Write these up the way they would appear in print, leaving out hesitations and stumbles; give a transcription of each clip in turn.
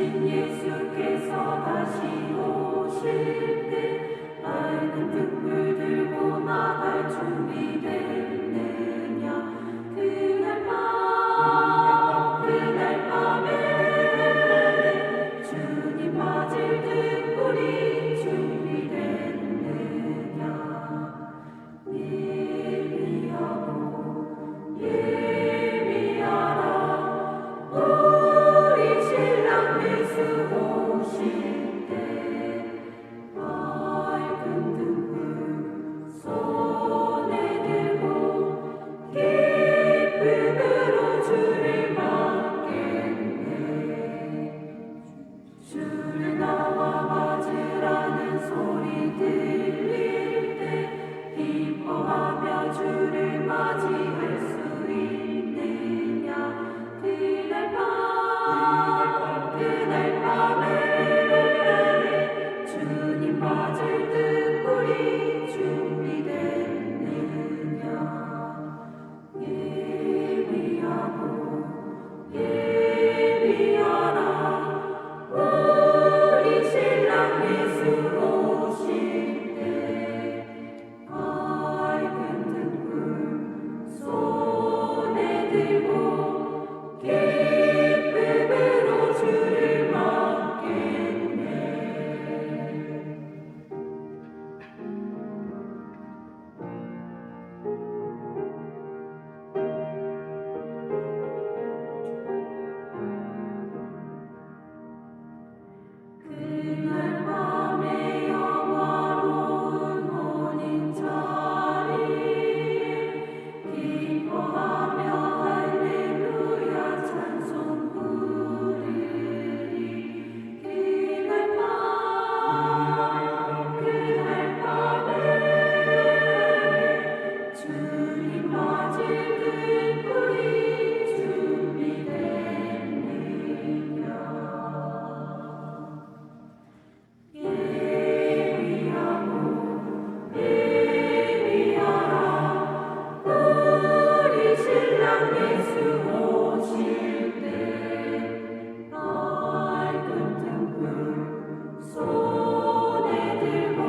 주신 예수께서 다시 오실 때 밝은 등불 들고 나갈 준비됐느냐. 그날 밤에 주님 맞을 등불이 준비됐느냐. 예비하라. 우리 신랑 예수 오실 때 밝은 등불 손에 들고 기쁨으로 주를 맞겠네. 주를 나와 맞으라는 소리 들릴 때 기뻐하며 주를 맞이할 수 있느냐. 그날 밤에 주님 맞을 등불이 준비됐느냐. 예비하라. 우리 신랑 예수 오실 때 밝은 등불 손에 들고 기쁨으로 주를 맞겠네. 그날 밤에 영화로운 혼인 자리에 기뻐하며 할렐루야 찬송 부르리. 그날 밤에 주님 맞을 등불이 준비됐느냐. 예비하라. 우리 신랑 예수 오실 때 밝은 등불 손에 들고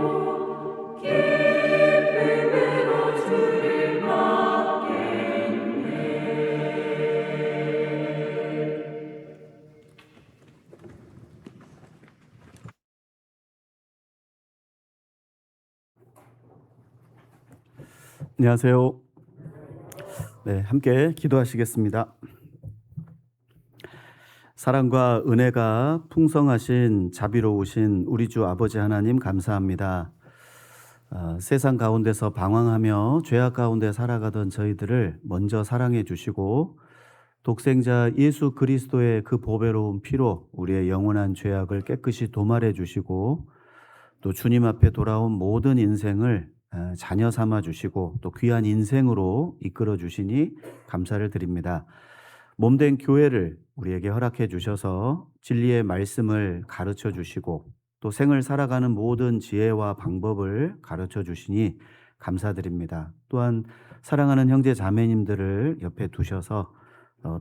기쁨으로 주를 맞겠네. 안녕하세요. 네, 함께 기도하시겠습니다. 사랑과 은혜가 풍성하신 자비로우신 우리 주 아버지 하나님 감사합니다. 세상 가운데서 방황하며 죄악 가운데 살아가던 저희들을 먼저 사랑해 주시고 독생자 예수 그리스도의 그 보배로운 피로 우리의 영원한 죄악을 깨끗이 도말해 주시고 또 주님 앞에 돌아온 모든 인생을 자녀 삼아 주시고 또 귀한 인생으로 이끌어 주시니 감사를 드립니다. 몸된 교회를 우리에게 허락해 주셔서 진리의 말씀을 가르쳐 주시고 또 생을 살아가는 모든 지혜와 방법을 가르쳐 주시니 감사드립니다. 또한 사랑하는 형제 자매님들을 옆에 두셔서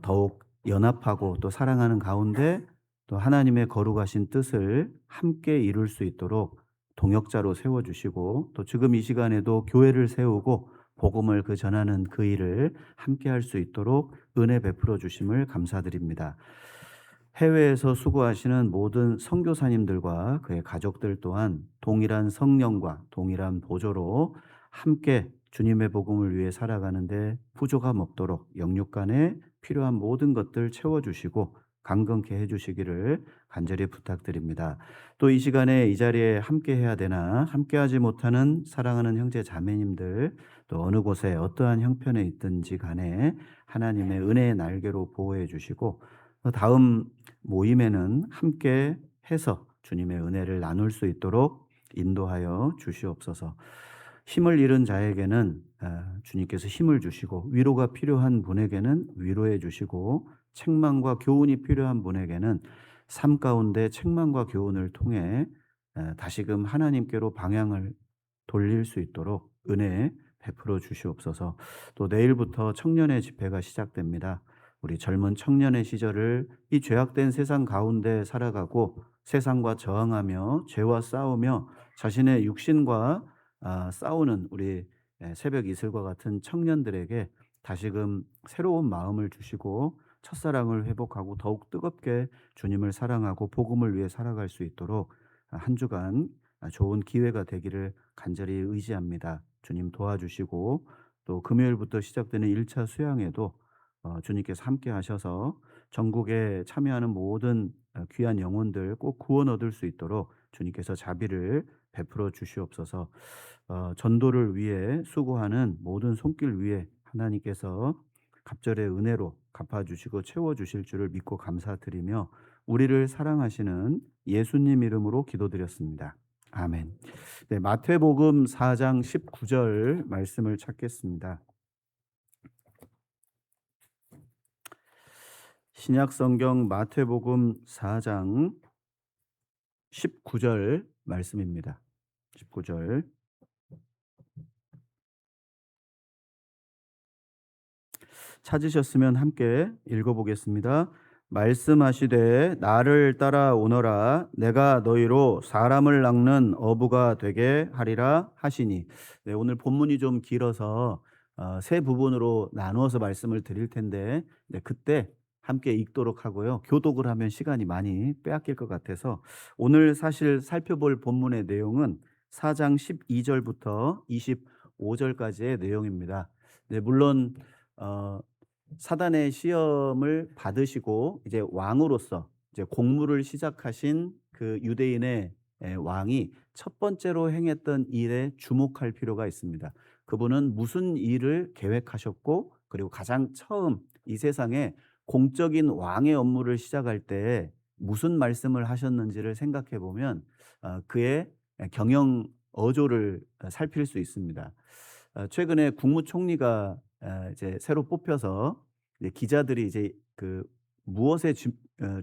더욱 연합하고 또 사랑하는 가운데 또 하나님의 거룩하신 뜻을 함께 이룰 수 있도록 동역자로 세워주시고 또 지금 이 시간에도 교회를 세우고 복음을 전하는 그 일을 함께 할 수 있도록 은혜 베풀어 주심을 감사드립니다. 해외에서 수고하시는 모든 선교사님들과 그의 가족들 또한 동일한 성령과 동일한 보조로 함께 주님의 복음을 위해 살아가는데 부족함 없도록 영육 간에 필요한 모든 것들 채워주시고 강건케 해주시기를 간절히 부탁드립니다. 또 이 시간에 이 자리에 함께 해야 되나 함께하지 못하는 사랑하는 형제 자매님들 또 어느 곳에 어떠한 형편에 있든지 간에 하나님의 은혜의 날개로 보호해 주시고 다음 모임에는 함께 해서 주님의 은혜를 나눌 수 있도록 인도하여 주시옵소서. 힘을 잃은 자에게는 주님께서 힘을 주시고 위로가 필요한 분에게는 위로해 주시고 책망과 교훈이 필요한 분에게는 삶 가운데 책망과 교훈을 통해 다시금 하나님께로 방향을 돌릴 수 있도록 은혜 베풀어 주시옵소서. 또 내일부터 청년의 집회가 시작됩니다. 우리 젊은 청년의 시절을 이 죄악된 세상 가운데 살아가고 세상과 저항하며 죄와 싸우며 자신의 육신과 싸우는 우리 새벽 이슬과 같은 청년들에게 다시금 새로운 마음을 주시고 첫사랑을 회복하고 더욱 뜨겁게 주님을 사랑하고 복음을 위해 살아갈 수 있도록 한 주간 좋은 기회가 되기를 간절히 의지합니다. 주님 도와주시고 또 금요일부터 시작되는 1차 수양에도 주님께서 함께 하셔서 전국에 참여하는 모든 귀한 영혼들 꼭 구원 얻을 수 있도록 주님께서 자비를 베풀어 주시옵소서. 전도를 위해 수고하는 모든 손길 위에 하나님께서 갑절의 은혜로 갚아주시고 채워주실 줄을 믿고 감사드리며 우리를 사랑하시는 예수님 이름으로 기도드렸습니다. 아멘. 네, 마태복음 4장 19절 말씀을 찾겠습니다. 신약성경 마태복음 4장 19절 말씀입니다. 19절. 찾으셨으면 함께 읽어보겠습니다. 말씀하시되 나를 따라오너라 내가 너희로 사람을 낚는 어부가 되게 하리라 하시니. 네, 오늘 본문이 좀 길어서 세 부분으로 나누어서 말씀을 드릴 텐데 그때 함께 읽도록 하고요. 교독을 하면 시간이 많이 빼앗길 것 같아서 오늘 사실 살펴볼 본문의 내용은 4장 12절부터 25절까지의 내용입니다. 네, 물론 사단의 시험을 받으시고 이제 왕으로서 이제 공무를 시작하신 그 유대인의 왕이 첫 번째로 행했던 일에 주목할 필요가 있습니다. 그분은 무슨 일을 계획하셨고 그리고 가장 처음 이 세상에 공적인 왕의 업무를 시작할 때 무슨 말씀을 하셨는지를 생각해 보면 그의 경영 어조를 살필 수 있습니다. 최근에 국무총리가 이제 새로 뽑혀서 이제 기자들이 이제 그 무엇에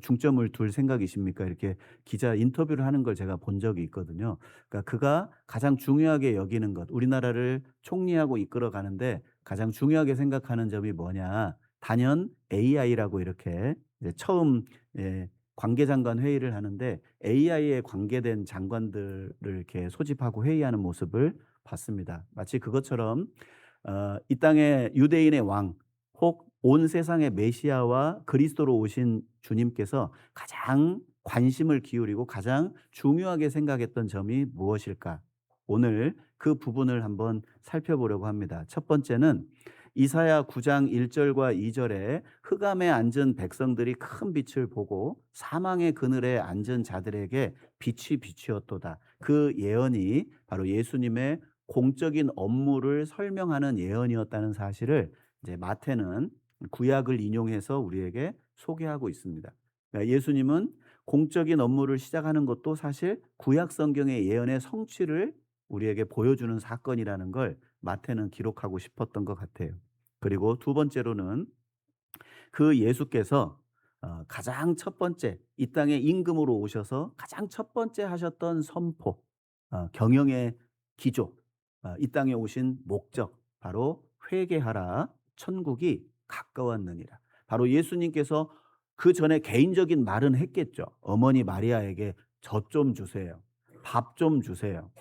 중점을 둘 생각이십니까? 이렇게 기자 인터뷰를 하는 걸 제가 본 적이 있거든요. 그러니까 그가 가장 중요하게 여기는 것, 우리나라를 총리하고 이끌어 가는데 가장 중요하게 생각하는 점이 뭐냐? 단연 AI라고 이렇게 이제 처음 관계장관 회의를 하는데 AI에 관계된 장관들을 이렇게 소집하고 회의하는 모습을 봤습니다. 마치 그것처럼 이 땅의 유대인의 왕, 혹 온 세상의 메시아와 그리스도로 오신 주님께서 가장 관심을 기울이고 가장 중요하게 생각했던 점이 무엇일까? 오늘 그 부분을 한번 살펴보려고 합니다. 첫 번째는 이사야 9장 1절과 2절에 흑암에 앉은 백성들이 큰 빛을 보고 사망의 그늘에 앉은 자들에게 빛이 비추었도다. 그 예언이 바로 예수님의 공적인 업무를 설명하는 예언이었다는 사실을 이제 마태는 구약을 인용해서 우리에게 소개하고 있습니다. 그러니까 예수님은 공적인 업무를 시작하는 것도 사실 구약 성경의 예언의 성취를 우리에게 보여주는 사건이라는 걸 마태는 기록하고 싶었던 것 같아요. 그리고 두 번째로는 그 예수께서 가장 첫 번째 이 땅에 임금으로 오셔서 가장 첫 번째 하셨던 선포, 경영의 기조, 이 땅에 오신 목적, 바로 회개하라, 천국이 가까웠느니라. 바로 예수님께서 그 전에 개인적인 말은 했겠죠. 어머니 마리아에게 젖 좀 주세요. 밥 좀 주세요.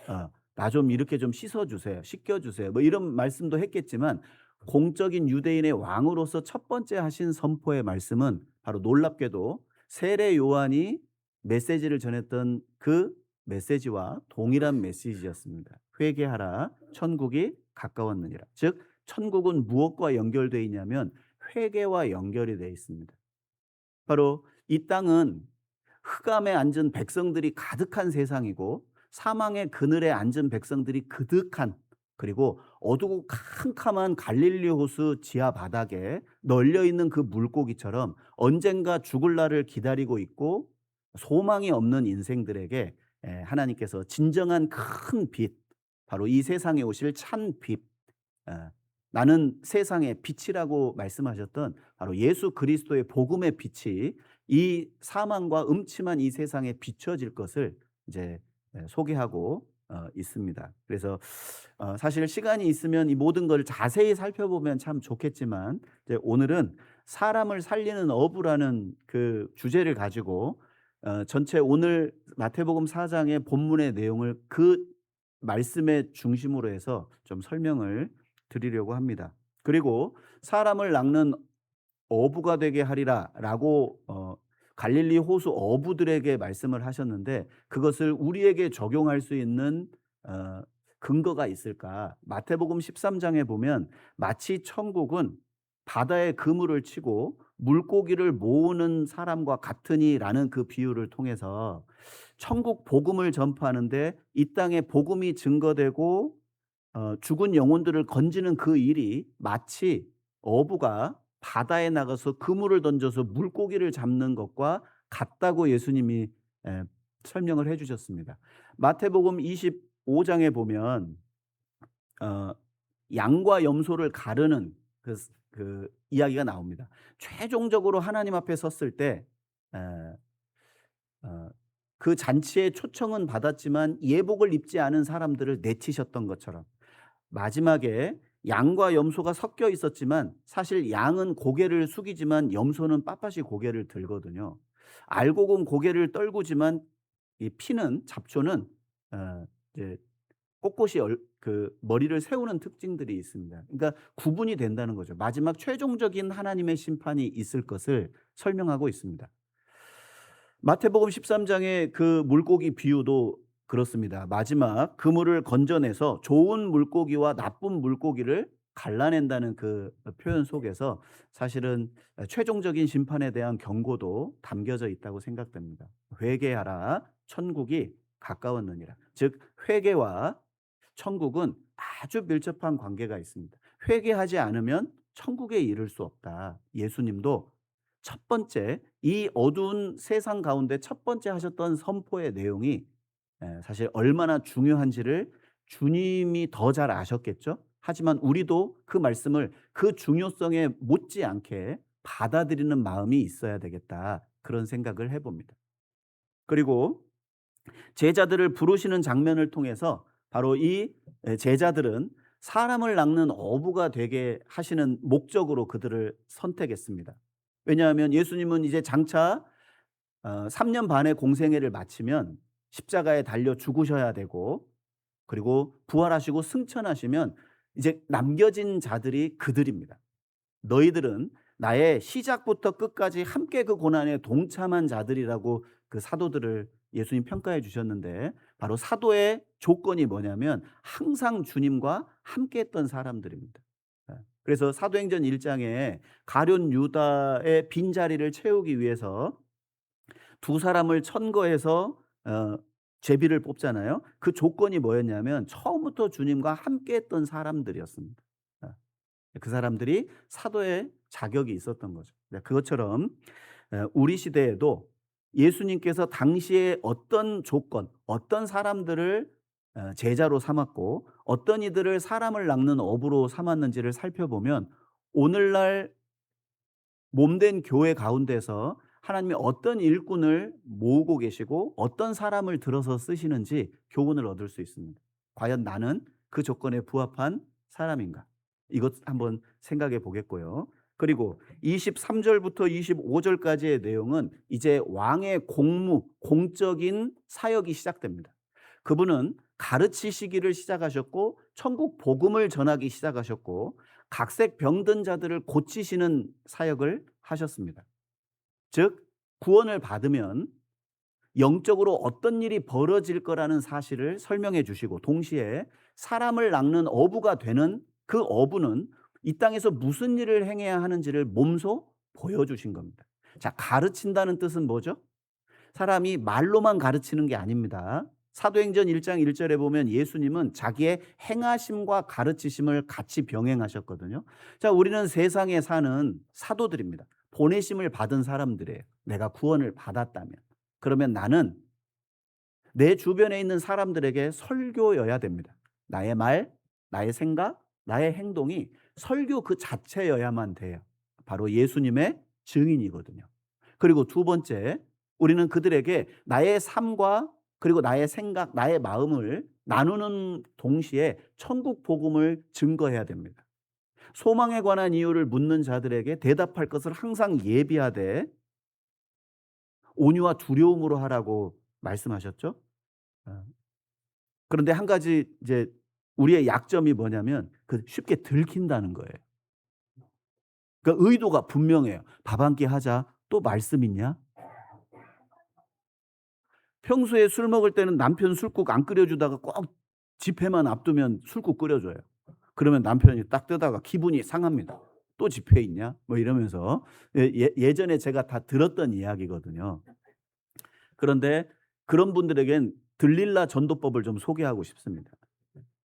나 좀 이렇게 좀 씻어주세요. 씻겨주세요. 뭐 이런 말씀도 했겠지만 공적인 유대인의 왕으로서 첫 번째 하신 선포의 말씀은 바로 놀랍게도 세례 요한이 메시지를 전했던 그 메시지와 동일한 메시지였습니다. 회개하라, 천국이 가까웠느니라. 즉 천국은 무엇과 연결되어 있냐면 회개와 연결이 되어 있습니다. 바로 이 땅은 흑암에 앉은 백성들이 가득한 세상이고 사망의 그늘에 앉은 백성들이 그득한, 그리고 어두고 캄캄한 갈릴리 호수 지하 바닥에 널려 있는 그 물고기처럼 언젠가 죽을 날을 기다리고 있고 소망이 없는 인생들에게 하나님께서 진정한 큰 빛, 바로 이 세상에 오실 찬 빛, 나는 세상의 빛이라고 말씀하셨던 바로 예수 그리스도의 복음의 빛이 이 사망과 음침한 이 세상에 비춰질 것을 이제 소개하고 있습니다. 그래서 사실 시간이 있으면 이 모든 걸 자세히 살펴보면 참 좋겠지만 이제 오늘은 사람을 살리는 어부라는 그 주제를 가지고 전체 오늘 마태복음 4장의 본문의 내용을 그 말씀의 중심으로 해서 좀 설명을 드리려고 합니다. 그리고 사람을 낚는 어부가 되게 하리라라고 갈릴리 호수 어부들에게 말씀을 하셨는데 그것을 우리에게 적용할 수 있는 어 근거가 있을까? 마태복음 13장에 보면 마치 천국은 바다에 그물을 치고 물고기를 모으는 사람과 같으니라는 그 비유를 통해서 천국 복음을 전파하는데 이 땅에 복음이 증거되고 죽은 영혼들을 건지는 그 일이 마치 어부가 바다에 나가서 그물을 던져서 물고기를 잡는 것과 같다고 예수님이 에, 설명을 해 주셨습니다. 마태복음 25장에 보면 어 양과 염소를 가르는 그 이야기가 나옵니다. 최종적으로 하나님 앞에 섰을 때 에, 어 그 잔치에 초청은 받았지만 예복을 입지 않은 사람들을 내치셨던 것처럼 마지막에 양과 염소가 섞여 있었지만 사실 양은 고개를 숙이지만 염소는 빳빳이 고개를 들거든요. 알고 본 고개를 떨구지만 이 피는 잡초는 이제 꼿꼿이 그 머리를 세우는 특징들이 있습니다. 그러니까 구분이 된다는 거죠. 마지막 최종적인 하나님의 심판이 있을 것을 설명하고 있습니다. 마태복음 13장의 그 물고기 비유도 그렇습니다. 마지막 그물을 건져내서 좋은 물고기와 나쁜 물고기를 갈라낸다는 그 표현 속에서 사실은 최종적인 심판에 대한 경고도 담겨져 있다고 생각됩니다. 회개하라 천국이 가까웠느니라. 즉 회개와 천국은 아주 밀접한 관계가 있습니다. 회개하지 않으면 천국에 이를 수 없다. 예수님도 첫 번째 이 어두운 세상 가운데 첫 번째 하셨던 선포의 내용이 사실 얼마나 중요한지를 주님이 더 잘 아셨겠죠. 하지만 우리도 그 말씀을 그 중요성에 못지않게 받아들이는 마음이 있어야 되겠다. 그런 생각을 해봅니다. 그리고 제자들을 부르시는 장면을 통해서 바로 이 제자들은 사람을 낚는 어부가 되게 하시는 목적으로 그들을 선택했습니다. 왜냐하면 예수님은 이제 장차 3년 반의 공생애를 마치면 십자가에 달려 죽으셔야 되고 그리고 부활하시고 승천하시면 이제 남겨진 자들이 그들입니다. 너희들은 나의 시작부터 끝까지 함께 그 고난에 동참한 자들이라고 그 사도들을 예수님 평가해 주셨는데 바로 사도의 조건이 뭐냐면 항상 주님과 함께 했던 사람들입니다. 그래서 사도행전 1장에 가룟 유다의 빈자리를 채우기 위해서 두 사람을 천거해서 제비를 뽑잖아요. 그 조건이 뭐였냐면 처음부터 주님과 함께 했던 사람들이었습니다. 그 사람들이 사도의 자격이 있었던 거죠. 그것처럼 우리 시대에도 예수님께서 당시에 어떤 조건, 어떤 사람들을 제자로 삼았고 어떤 이들을 사람을 낚는 어부로 삼았는지를 살펴보면 오늘날 몸된 교회 가운데서 하나님이 어떤 일꾼을 모으고 계시고 어떤 사람을 들어서 쓰시는지 교훈을 얻을 수 있습니다. 과연 나는 그 조건에 부합한 사람인가? 이것 한번 생각해 보겠고요. 그리고 23절부터 25절까지의 내용은 이제 왕의 공무, 공적인 사역이 시작됩니다. 그분은 가르치시기를 시작하셨고 천국 복음을 전하기 시작하셨고 각색 병든 자들을 고치시는 사역을 하셨습니다. 즉 구원을 받으면 영적으로 어떤 일이 벌어질 거라는 사실을 설명해 주시고 동시에 사람을 낚는 어부가 되는 그 어부는 이 땅에서 무슨 일을 행해야 하는지를 몸소 보여주신 겁니다. 자, 가르친다는 뜻은 뭐죠? 사람이 말로만 가르치는 게 아닙니다. 사도행전 1장 1절에 보면 예수님은 자기의 행하심과 가르치심을 같이 병행하셨거든요. 자, 우리는 세상에 사는 사도들입니다. 보내심을 받은 사람들이에요. 내가 구원을 받았다면. 그러면 나는 내 주변에 있는 사람들에게 설교여야 됩니다. 나의 말, 나의 생각, 나의 행동이 설교 그 자체여야만 돼요. 바로 예수님의 증인이거든요. 그리고 두 번째, 우리는 그들에게 나의 삶과 그리고 나의 생각, 나의 마음을 나누는 동시에 천국 복음을 증거해야 됩니다. 소망에 관한 이유를 묻는 자들에게 대답할 것을 항상 예비하되 온유와 두려움으로 하라고 말씀하셨죠. 어. 그런데 한 가지 이제 우리의 약점이 뭐냐면 그 쉽게 들킨다는 거예요. 그러니까 의도가 분명해요. "밥 한 끼 하자." "또 말씀 있냐?" 평소에 술 먹을 때는 남편 술국 안 끓여 주다가 꼭 집회만 앞두면 술국 끓여 줘요. 그러면 남편이 딱 뜨다가 기분이 상합니다. "또 집회 있냐?" 뭐 이러면서. 예전에 제가 다 들었던 이야기거든요. 그런데 그런 분들에겐 들릴라 전도법을 좀 소개하고 싶습니다.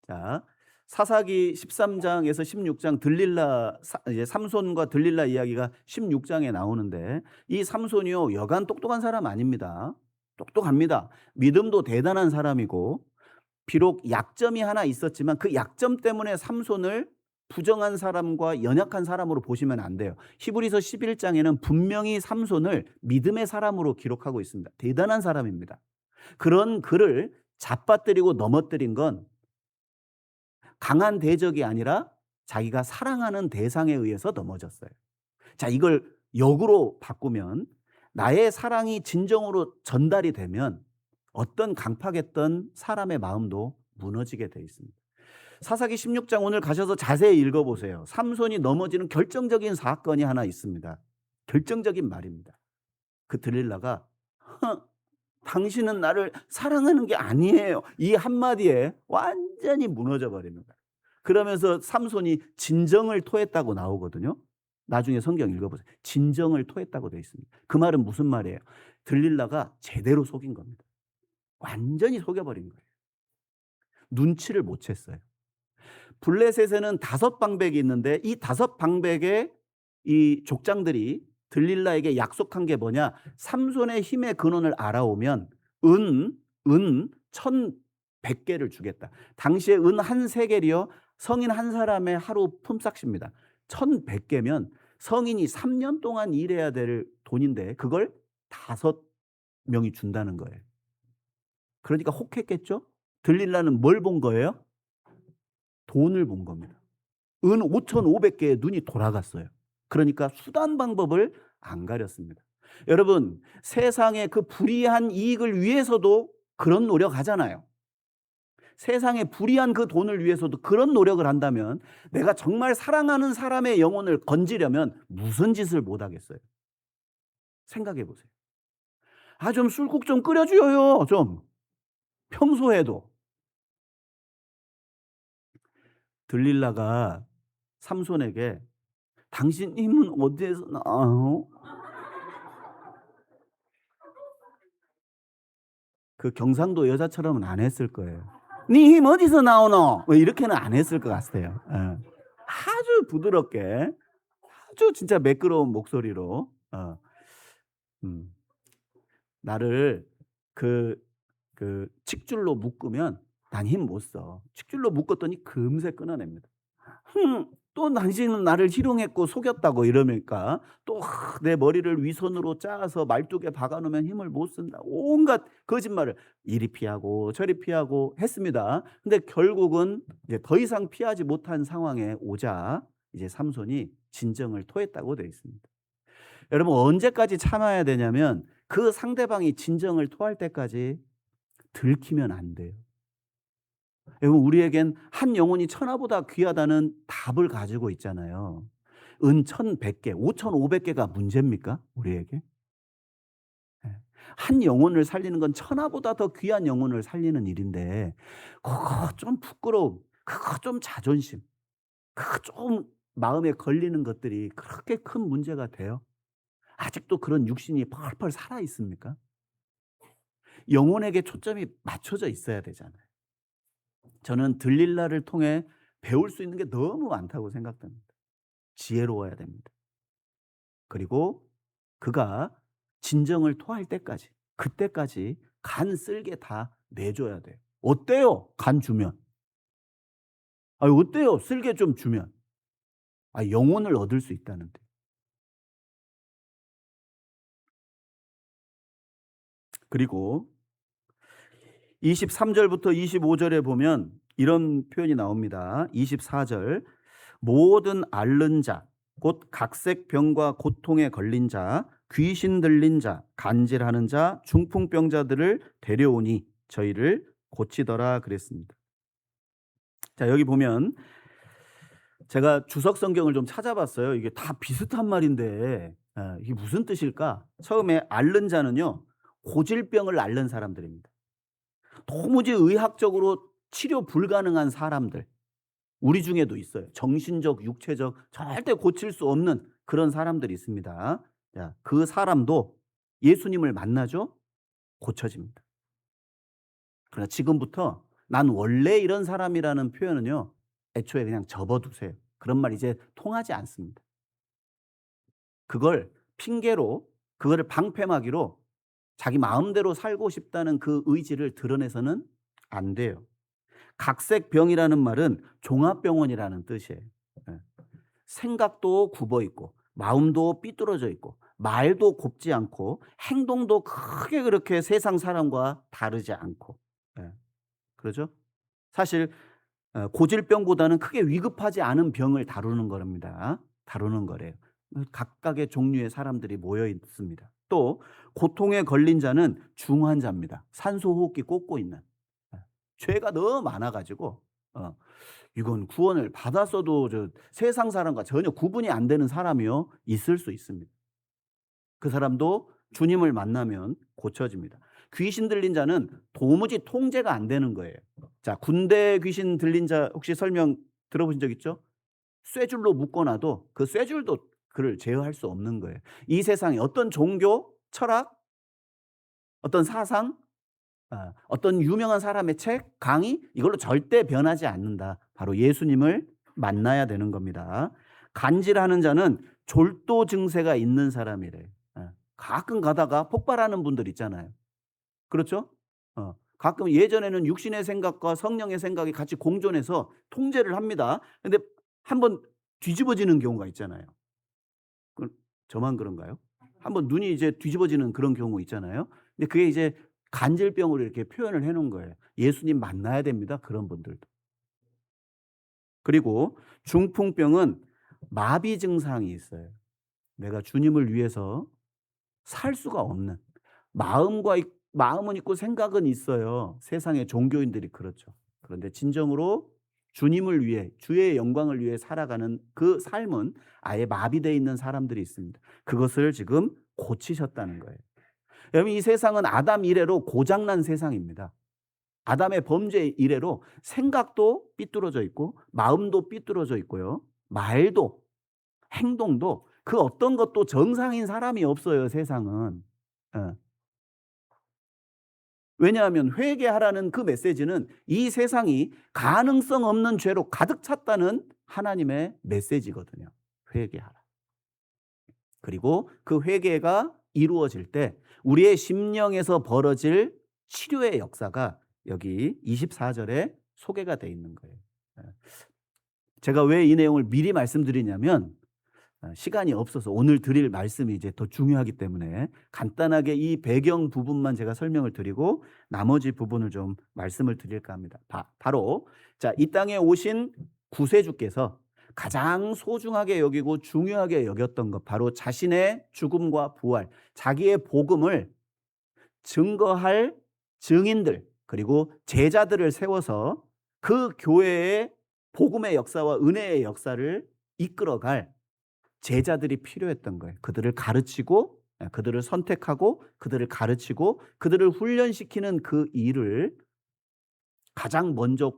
자, 사사기 13 장에서 16장 들릴라 이제 삼손과 들릴라 이야기가 16 장에 나오는데 이 삼손이요 여간 똑똑한 사람 아닙니다. 똑똑합니다. 믿음도 대단한 사람이고 비록 약점이 하나 있었지만 그 약점 때문에 삼손을 부정한 사람과 연약한 사람으로 보시면 안 돼요. 히브리서 11장에는 분명히 삼손을 믿음의 사람으로 기록하고 있습니다. 대단한 사람입니다. 그런 그를 잡아뜨리고 넘어뜨린 건 강한 대적이 아니라 자기가 사랑하는 대상에 의해서 넘어졌어요. 자, 이걸 역으로 바꾸면 나의 사랑이 진정으로 전달이 되면 어떤 강팍했던 사람의 마음도 무너지게 돼 있습니다. 사사기 16장 오늘 가셔서 자세히 읽어보세요. 삼손이 넘어지는 결정적인 사건이 하나 있습니다. 결정적인 말입니다. 그 들릴라가 당신은 나를 사랑하는 게 아니에요. 이 한마디에 완전히 무너져 버립니다. 그러면서 삼손이 진정을 토했다고 나오거든요. 나중에 성경 읽어보세요. 진정을 토했다고 되어 있습니다. 그 말은 무슨 말이에요? 들릴라가 제대로 속인 겁니다. 완전히 속여버린 거예요. 눈치를 못 챘어요. 블레셋에는 5방백이 있는데 이 5방백의 이 족장들이 들릴라에게 약속한 게 뭐냐? 삼손의 힘의 근원을 알아오면 은 1,100개를 주겠다. 당시에 은 한 세겔이요 성인 한 사람의 하루 품삯입니다. 1,100개면 성인이 3년 동안 일해야 될 돈인데 그걸 5명이 준다는 거예요. 그러니까 혹했겠죠? 들릴라는 뭘 본 거예요? 돈을 본 겁니다. 은 5,500개에 눈이 돌아갔어요. 그러니까 수단 방법을 안 가렸습니다. 여러분, 세상의 그 불의한 이익을 위해서도 그런 노력하잖아요. 세상에 불의한 그 돈을 위해서도 그런 노력을 한다면 내가 정말 사랑하는 사람의 영혼을 건지려면 무슨 짓을 못 하겠어요? 생각해 보세요. 아, 좀 술국 좀 끓여줘요. 좀. 평소에도. 들릴라가 삼손에게 당신 힘은 어디에서 나요? 그 경상도 여자처럼은 안 했을 거예요. 네 힘 어디서 나오노? 뭐 이렇게는 안 했을 것 같아요. 예. 아주 부드럽게, 아주 진짜 매끄러운 목소리로, 음, 나를 그, 칡줄로 묶으면 난 힘 못 써. 칡줄로 묶었더니 금세 끊어냅니다. 또 당신은 나를 희롱했고 속였다고 이러니까 또 내 머리를 위선으로 짜서 말뚝에 박아놓으면 힘을 못 쓴다. 온갖 거짓말을 이리 피하고 저리 피하고 했습니다. 근데 결국은 이제 더 이상 피하지 못한 상황에 오자 이제 삼손이 진정을 토했다고 되어 있습니다. 여러분 언제까지 참아야 되냐면 그 상대방이 진정을 토할 때까지 들키면 안 돼요. 여러분 우리에겐 한 영혼이 천하보다 귀하다는 답을 가지고 있잖아요. 은 1,100개, 5,500개가 문제입니까? 우리에게? 예. 한 영혼을 살리는 건 천하보다 더 귀한 영혼을 살리는 일인데 그거 좀 부끄러움, 그거 좀 자존심, 그거 좀 마음에 걸리는 것들이 그렇게 큰 문제가 돼요? 아직도 그런 육신이 펄펄 살아 있습니까? 영혼에게 초점이 맞춰져 있어야 되잖아요. 저는 들릴라를 통해 배울 수 있는 게 너무 많다고 생각됩니다. 지혜로워야 됩니다. 그리고 그가 진정을 토할 때까지, 그때까지 간 쓸게 다 내줘야 돼요. 어때요? 간 주면. 어때요? 쓸게 좀 주면. 영혼을 얻을 수 있다는데. 그리고 23절부터 25절에 보면 이런 표현이 나옵니다. 24절. 모든 앓는 자, 곧 각색 병과 고통에 걸린 자, 귀신 들린 자, 간질하는 자, 중풍병자들을 데려오니 저희를 고치더라 그랬습니다. 자, 여기 보면 제가 주석 성경을 좀 찾아봤어요. 이게 다 비슷한 말인데 이게 무슨 뜻일까? 처음에 앓는 자는요, 고질병을 앓는 사람들입니다. 도무지 의학적으로 치료 불가능한 사람들, 우리 중에도 있어요. 정신적, 육체적 절대 고칠 수 없는 그런 사람들이 있습니다. 자, 그 사람도 예수님을 만나죠? 고쳐집니다. 그러나 지금부터 난 원래 이런 사람이라는 표현은요, 애초에 그냥 접어두세요. 그런 말 이제 통하지 않습니다. 그걸 핑계로, 그거를 방패막이로 자기 마음대로 살고 싶다는 그 의지를 드러내서는 안 돼요. 각색병이라는 말은 종합병원이라는 뜻이에요. 예. 생각도 굽어 있고 마음도 삐뚤어져 있고 말도 곱지 않고 행동도 크게 그렇게 세상 사람과 다르지 않고, 예. 그러죠? 사실 고질병보다는 크게 위급하지 않은 병을 다루는 겁니다. 다루는 거래요. 각각의 종류의 사람들이 모여 있습니다. 또 고통에 걸린 자는 중환자입니다. 산소호흡기 꽂고 있는. 예. 죄가 너무 많아 가지고 이건 구원을 받았어도 저 세상 사람과 전혀 구분이 안 되는 사람이요 있을 수 있습니다. 그 사람도 주님을 만나면 고쳐집니다. 귀신 들린 자는 도무지 통제가 안 되는 거예요. 자, 군대 귀신 들린 자 혹시 설명 들어보신 적 있죠? 쇠줄로 묶어놔도 그 쇠줄도 그를 제어할 수 없는 거예요. 이 세상에 어떤 종교, 철학, 어떤 사상, 어떤 유명한 사람의 책, 강의 이걸로 절대 변하지 않는다. 바로 예수님을 만나야 되는 겁니다. 간질하는 자는 졸도 증세가 있는 사람이래요. 가끔 가다가 폭발하는 분들 있잖아요. 그렇죠? 가끔 예전에는 육신의 생각과 성령의 생각이 같이 공존해서 통제를 합니다. 근데 한번 뒤집어지는 경우가 있잖아요. 그 저만 그런가요? 한번 눈이 이제 뒤집어지는 그런 경우 있잖아요. 근데 그게 이제 간질병으로 이렇게 표현을 해 놓은 거예요. 예수님 만나야 됩니다, 그런 분들도. 그리고 중풍병은 마비 증상이 있어요. 내가 주님을 위해서 살 수가 없는 마음은 있고 생각은 있어요. 세상의 종교인들이 그렇죠. 그런데 진정으로 주님을 위해 주의 영광을 위해 살아가는 그 삶은 아예 마비되어 있는 사람들이 있습니다. 그것을 지금 고치셨다는 거예요. 여러분, 이 세상은 아담 이래로 고장난 세상입니다. 아담의 범죄 이래로 생각도 삐뚤어져 있고 마음도 삐뚤어져 있고요. 말도 행동도 그 어떤 것도 정상인 사람이 없어요, 세상은. 예. 왜냐하면 회개하라는 그 메시지는 이 세상이 가능성 없는 죄로 가득 찼다는 하나님의 메시지거든요. 회개하라. 그리고 그 회개가 이루어질 때 우리의 심령에서 벌어질 치료의 역사가 여기 24절에 소개가 되어 있는 거예요. 제가 왜 이 내용을 미리 말씀드리냐면 시간이 없어서 오늘 드릴 말씀이 이제 더 중요하기 때문에 간단하게 이 배경 부분만 제가 설명을 드리고 나머지 부분을 좀 말씀을 드릴까 합니다. 바로 자, 이 땅에 오신 구세주께서 가장 소중하게 여기고 중요하게 여겼던 것, 바로 자신의 죽음과 부활, 자기의 복음을 증거할 증인들 그리고 제자들을 세워서 그 교회의 복음의 역사와 은혜의 역사를 이끌어갈 제자들이 필요했던 거예요. 그들을 가르치고 그들을 선택하고 그들을 가르치고 그들을 훈련시키는 그 일을 가장 먼저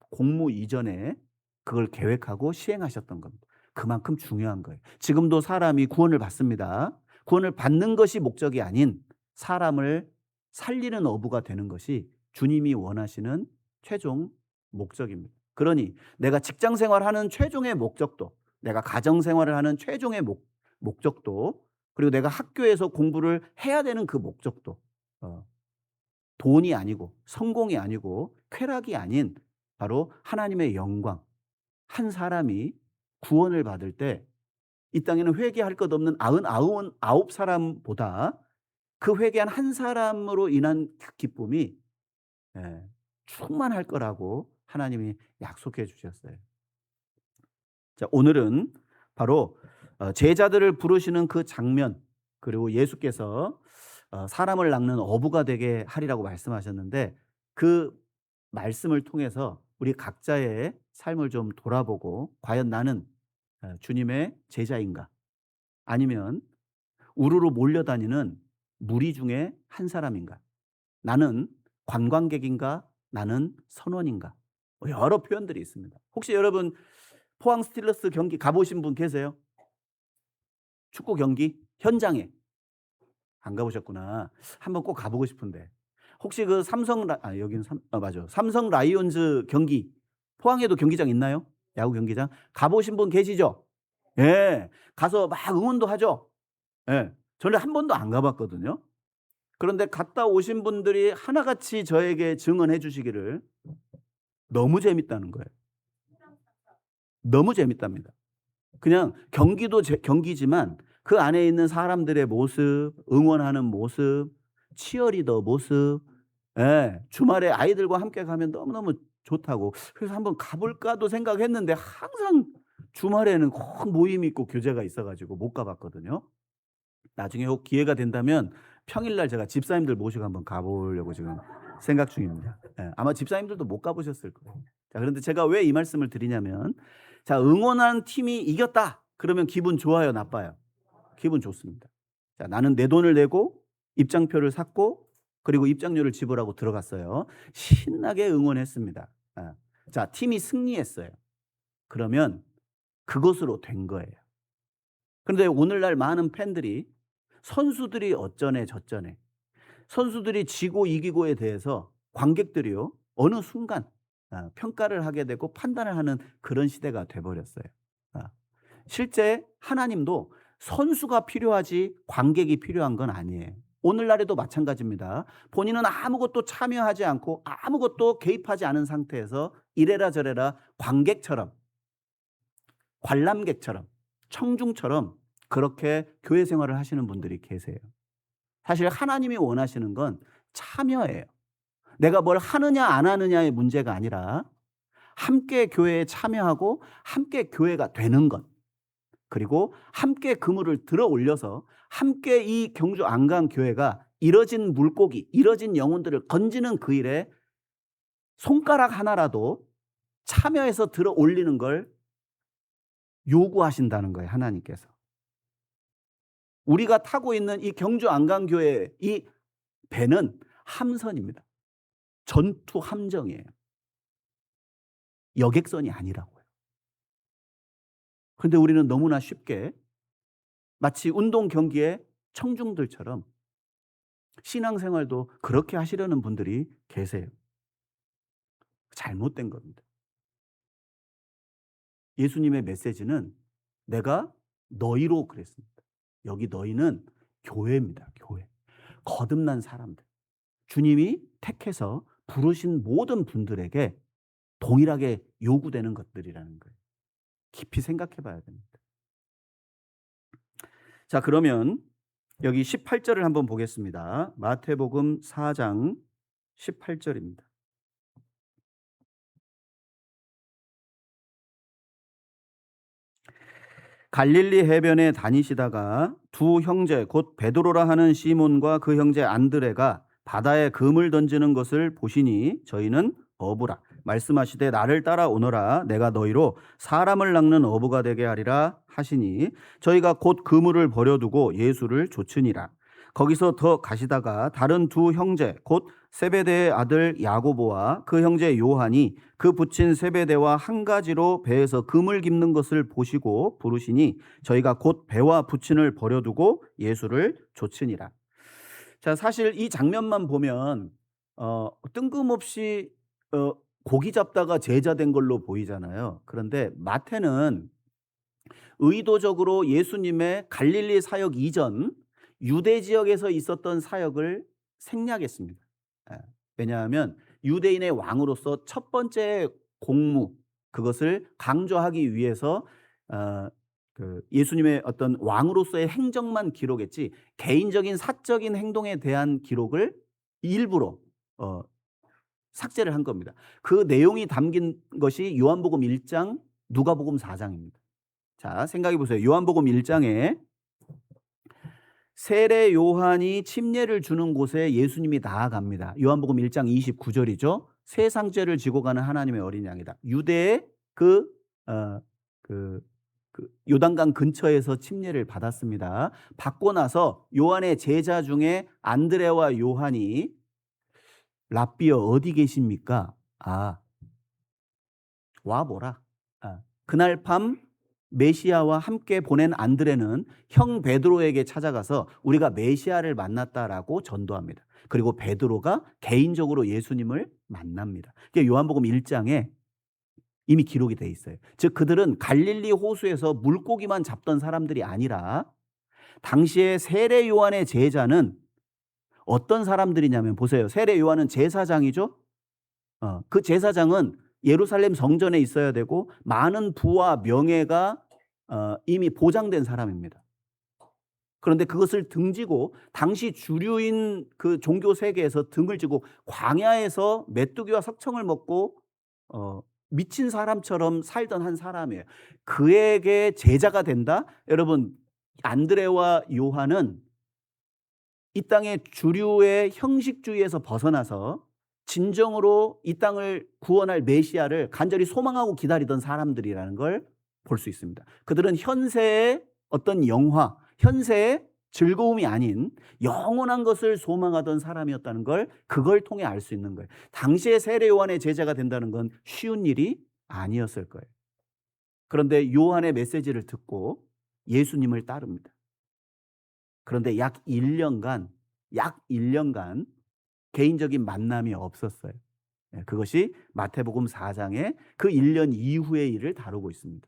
공무 이전에 그걸 계획하고 시행하셨던 겁니다. 그만큼 중요한 거예요. 지금도 사람이 구원을 받습니다. 구원을 받는 것이 목적이 아닌 사람을 살리는 어부가 되는 것이 주님이 원하시는 최종 목적입니다. 그러니 내가 직장 생활하는 최종의 목적도, 내가 가정 생활을 하는 최종의 목적도, 그리고 내가 학교에서 공부를 해야 되는 그 목적도 돈이 아니고 성공이 아니고 쾌락이 아닌 바로 하나님의 영광. 한 사람이 구원을 받을 때 이 땅에는 회개할 것 없는 99 사람보다 그 회개한 한 사람으로 인한 기쁨이 충만할 거라고 하나님이 약속해 주셨어요. 자, 오늘은 바로 제자들을 부르시는 그 장면, 그리고 예수께서 사람을 낚는 어부가 되게 하리라고 말씀하셨는데, 그 말씀을 통해서 우리 각자의 삶을 좀 돌아보고, 과연 나는 주님의 제자인가, 아니면 우르르 몰려다니는 무리 중에 한 사람인가, 나는 관광객인가, 나는 선원인가. 여러 표현들이 있습니다. 혹시 여러분 포항 스틸러스 경기 가보신 분 계세요? 축구 경기 현장에 안 가보셨구나. 한번 꼭 가보고 싶은데, 혹시 그 여기는 맞아, 삼성 라이온즈 경기, 포항에도 경기장 있나요? 야구 경기장 가보신 분 계시죠? 예, 가서 막 응원도 하죠. 예, 저는 한 번도 안 가봤거든요. 그런데 갔다 오신 분들이 하나같이 저에게 증언해 주시기를 너무 재밌다는 거예요. 너무 재밌답니다. 그냥 경기도 경기지만 그 안에 있는 사람들의 모습, 응원하는 모습, 치어리더 모습, 예, 주말에 아이들과 함께 가면 너무너무 좋다고. 그래서 한번 가볼까도 생각했는데 항상 주말에는 꼭 모임이 있고 교제가 있어가지고 못 가봤거든요. 나중에 혹 기회가 된다면 평일날 제가 집사님들 모시고 한번 가보려고 지금 생각 중입니다. 예, 아마 집사님들도 못 가보셨을 거예요. 자, 그런데 제가 왜 이 말씀을 드리냐면, 자, 응원한 팀이 이겼다 그러면 기분 좋아요, 나빠요? 기분 좋습니다. 자, 나는 내 돈을 내고 입장표를 샀고, 그리고 입장료를 지불하고 들어갔어요. 신나게 응원했습니다. 자, 팀이 승리했어요. 그러면 그것으로 된 거예요. 그런데 오늘날 많은 팬들이 선수들이 어쩌네 저쩌네, 선수들이 지고 이기고에 대해서 관객들이요 어느 순간 평가를 하게 되고 판단을 하는 그런 시대가 돼버렸어요. 실제 하나님도 선수가 필요하지 관객이 필요한 건 아니에요. 오늘날에도 마찬가지입니다. 본인은 아무것도 참여하지 않고 아무것도 개입하지 않은 상태에서 이래라 저래라 관객처럼, 관람객처럼, 청중처럼 그렇게 교회 생활을 하시는 분들이 계세요. 사실 하나님이 원하시는 건 참여예요. 내가 뭘 하느냐 안 하느냐의 문제가 아니라 함께 교회에 참여하고 함께 교회가 되는 것, 그리고 함께 그물을 들어 올려서 함께 이 경주 안강교회가 이뤄진 물고기, 이뤄진 영혼들을 건지는 그 일에 손가락 하나라도 참여해서 들어 올리는 걸 요구하신다는 거예요, 하나님께서. 우리가 타고 있는 이 경주 안강교회의 이 배는 함선입니다. 전투 함정이에요. 여객선이 아니라고요. 그런데 우리는 너무나 쉽게 마치 운동 경기의 청중들처럼 신앙생활도 그렇게 하시려는 분들이 계세요. 잘못된 겁니다. 예수님의 메시지는 내가 너희로 그랬습니다. 여기 너희는 교회입니다. 교회. 거듭난 사람들. 주님이 택해서 부르신 모든 분들에게 동일하게 요구되는 것들이라는 거예요. 깊이 생각해 봐야 됩니다. 자, 그러면 여기 18절을 한번 보겠습니다. 마태복음 4장 18절입니다. 갈릴리 해변에 다니시다가 두 형제 곧 베드로라 하는 시몬과 그 형제 안드레가 바다에 금을 던지는 것을 보시니 저희는 어부라. 말씀하시되 나를 따라오너라. 내가 너희로 사람을 낚는 어부가 되게 하리라 하시니 저희가 곧 그물을 버려두고 예수를 좇으니라. 거기서 더 가시다가 다른 두 형제 곧 세베대의 아들 야고보와 그 형제 요한이 그 붙인 세베대와 한 가지로 배에서 금을 깁는 것을 보시고 부르시니 저희가 곧 배와 부친을 버려두고 예수를 좇으니라. 자, 사실 이 장면만 보면 뜬금없이 고기 잡다가 제자 된 걸로 보이잖아요. 그런데 마태는 의도적으로 예수님의 갈릴리 사역 이전 유대 지역에서 있었던 사역을 생략했습니다. 왜냐하면 유대인의 왕으로서 첫 번째 공무, 그것을 강조하기 위해서 예수님의 어떤 왕으로서의 행적만 기록했지 개인적인 사적인 행동에 대한 기록을 일부러 삭제를 한 겁니다. 그 내용이 담긴 것이 요한복음 1장 누가복음 4장입니다. 자, 생각해 보세요. 요한복음 1장에 세례 요한이 침례를 주는 곳에 예수님이 나아갑니다. 요한복음 1장 29절이죠. 세상 죄를 지고 가는 하나님의 어린 양이다. 유대의 그 요단강 근처에서 침례를 받았습니다. 받고 나서 요한의 제자 중에 안드레와 요한이 랍비여 어디 계십니까? 와보라. 그날 밤 메시아와 함께 보낸 안드레는 형 베드로에게 찾아가서 우리가 메시아를 만났다라고 전도합니다. 그리고 베드로가 개인적으로 예수님을 만납니다. 요한복음 1장에 이미 기록이 돼 있어요. 즉 그들은 갈릴리 호수에서 물고기만 잡던 사람들이 아니라 당시에 세례 요한의 제자는 어떤 사람들이냐면 보세요. 세례 요한은 제사장이죠. 그 제사장은 예루살렘 성전에 있어야 되고 많은 부와 명예가 이미 보장된 사람입니다. 그런데 그것을 등지고 당시 주류인 그 종교 세계에서 등을 지고 광야에서 메뚜기와 석청을 먹고 미친 사람처럼 살던 한 사람이에요. 그에게 제자가 된다? 여러분, 안드레와 요한은 이 땅의 주류의 형식주의에서 벗어나서 진정으로 이 땅을 구원할 메시아를 간절히 소망하고 기다리던 사람들이라는 걸 볼 수 있습니다. 그들은 현세의 어떤 영화, 현세의 즐거움이 아닌 영원한 것을 소망하던 사람이었다는 걸 그걸 통해 알 수 있는 거예요. 당시에 세례 요한의 제자가 된다는 건 쉬운 일이 아니었을 거예요. 그런데 요한의 메시지를 듣고 예수님을 따릅니다. 그런데 약 1년간 개인적인 만남이 없었어요. 그것이 마태복음 4장의 그 1년 이후의 일을 다루고 있습니다.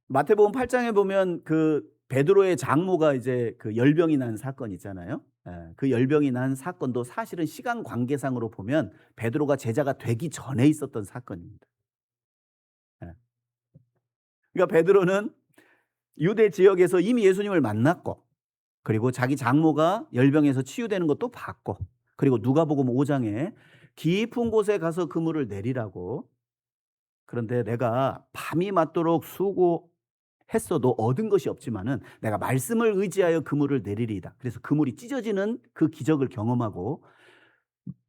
마태복음 8장에 보면 그 베드로의 장모가 이제 그 열병이 난 사건 있잖아요. 그 열병이 난 사건도 사실은 시간 관계상으로 보면 베드로가 제자가 되기 전에 있었던 사건입니다. 그러니까 베드로는 유대 지역에서 이미 예수님을 만났고 그리고 자기 장모가 열병에서 치유되는 것도 봤고 그리고 누가복음 5장에 깊은 곳에 가서 그물을 내리라고 그런데 내가 밤이 맞도록 수고했어도 얻은 것이 없지만은 내가 말씀을 의지하여 그물을 내리리이다. 그래서 그물이 찢어지는 그 기적을 경험하고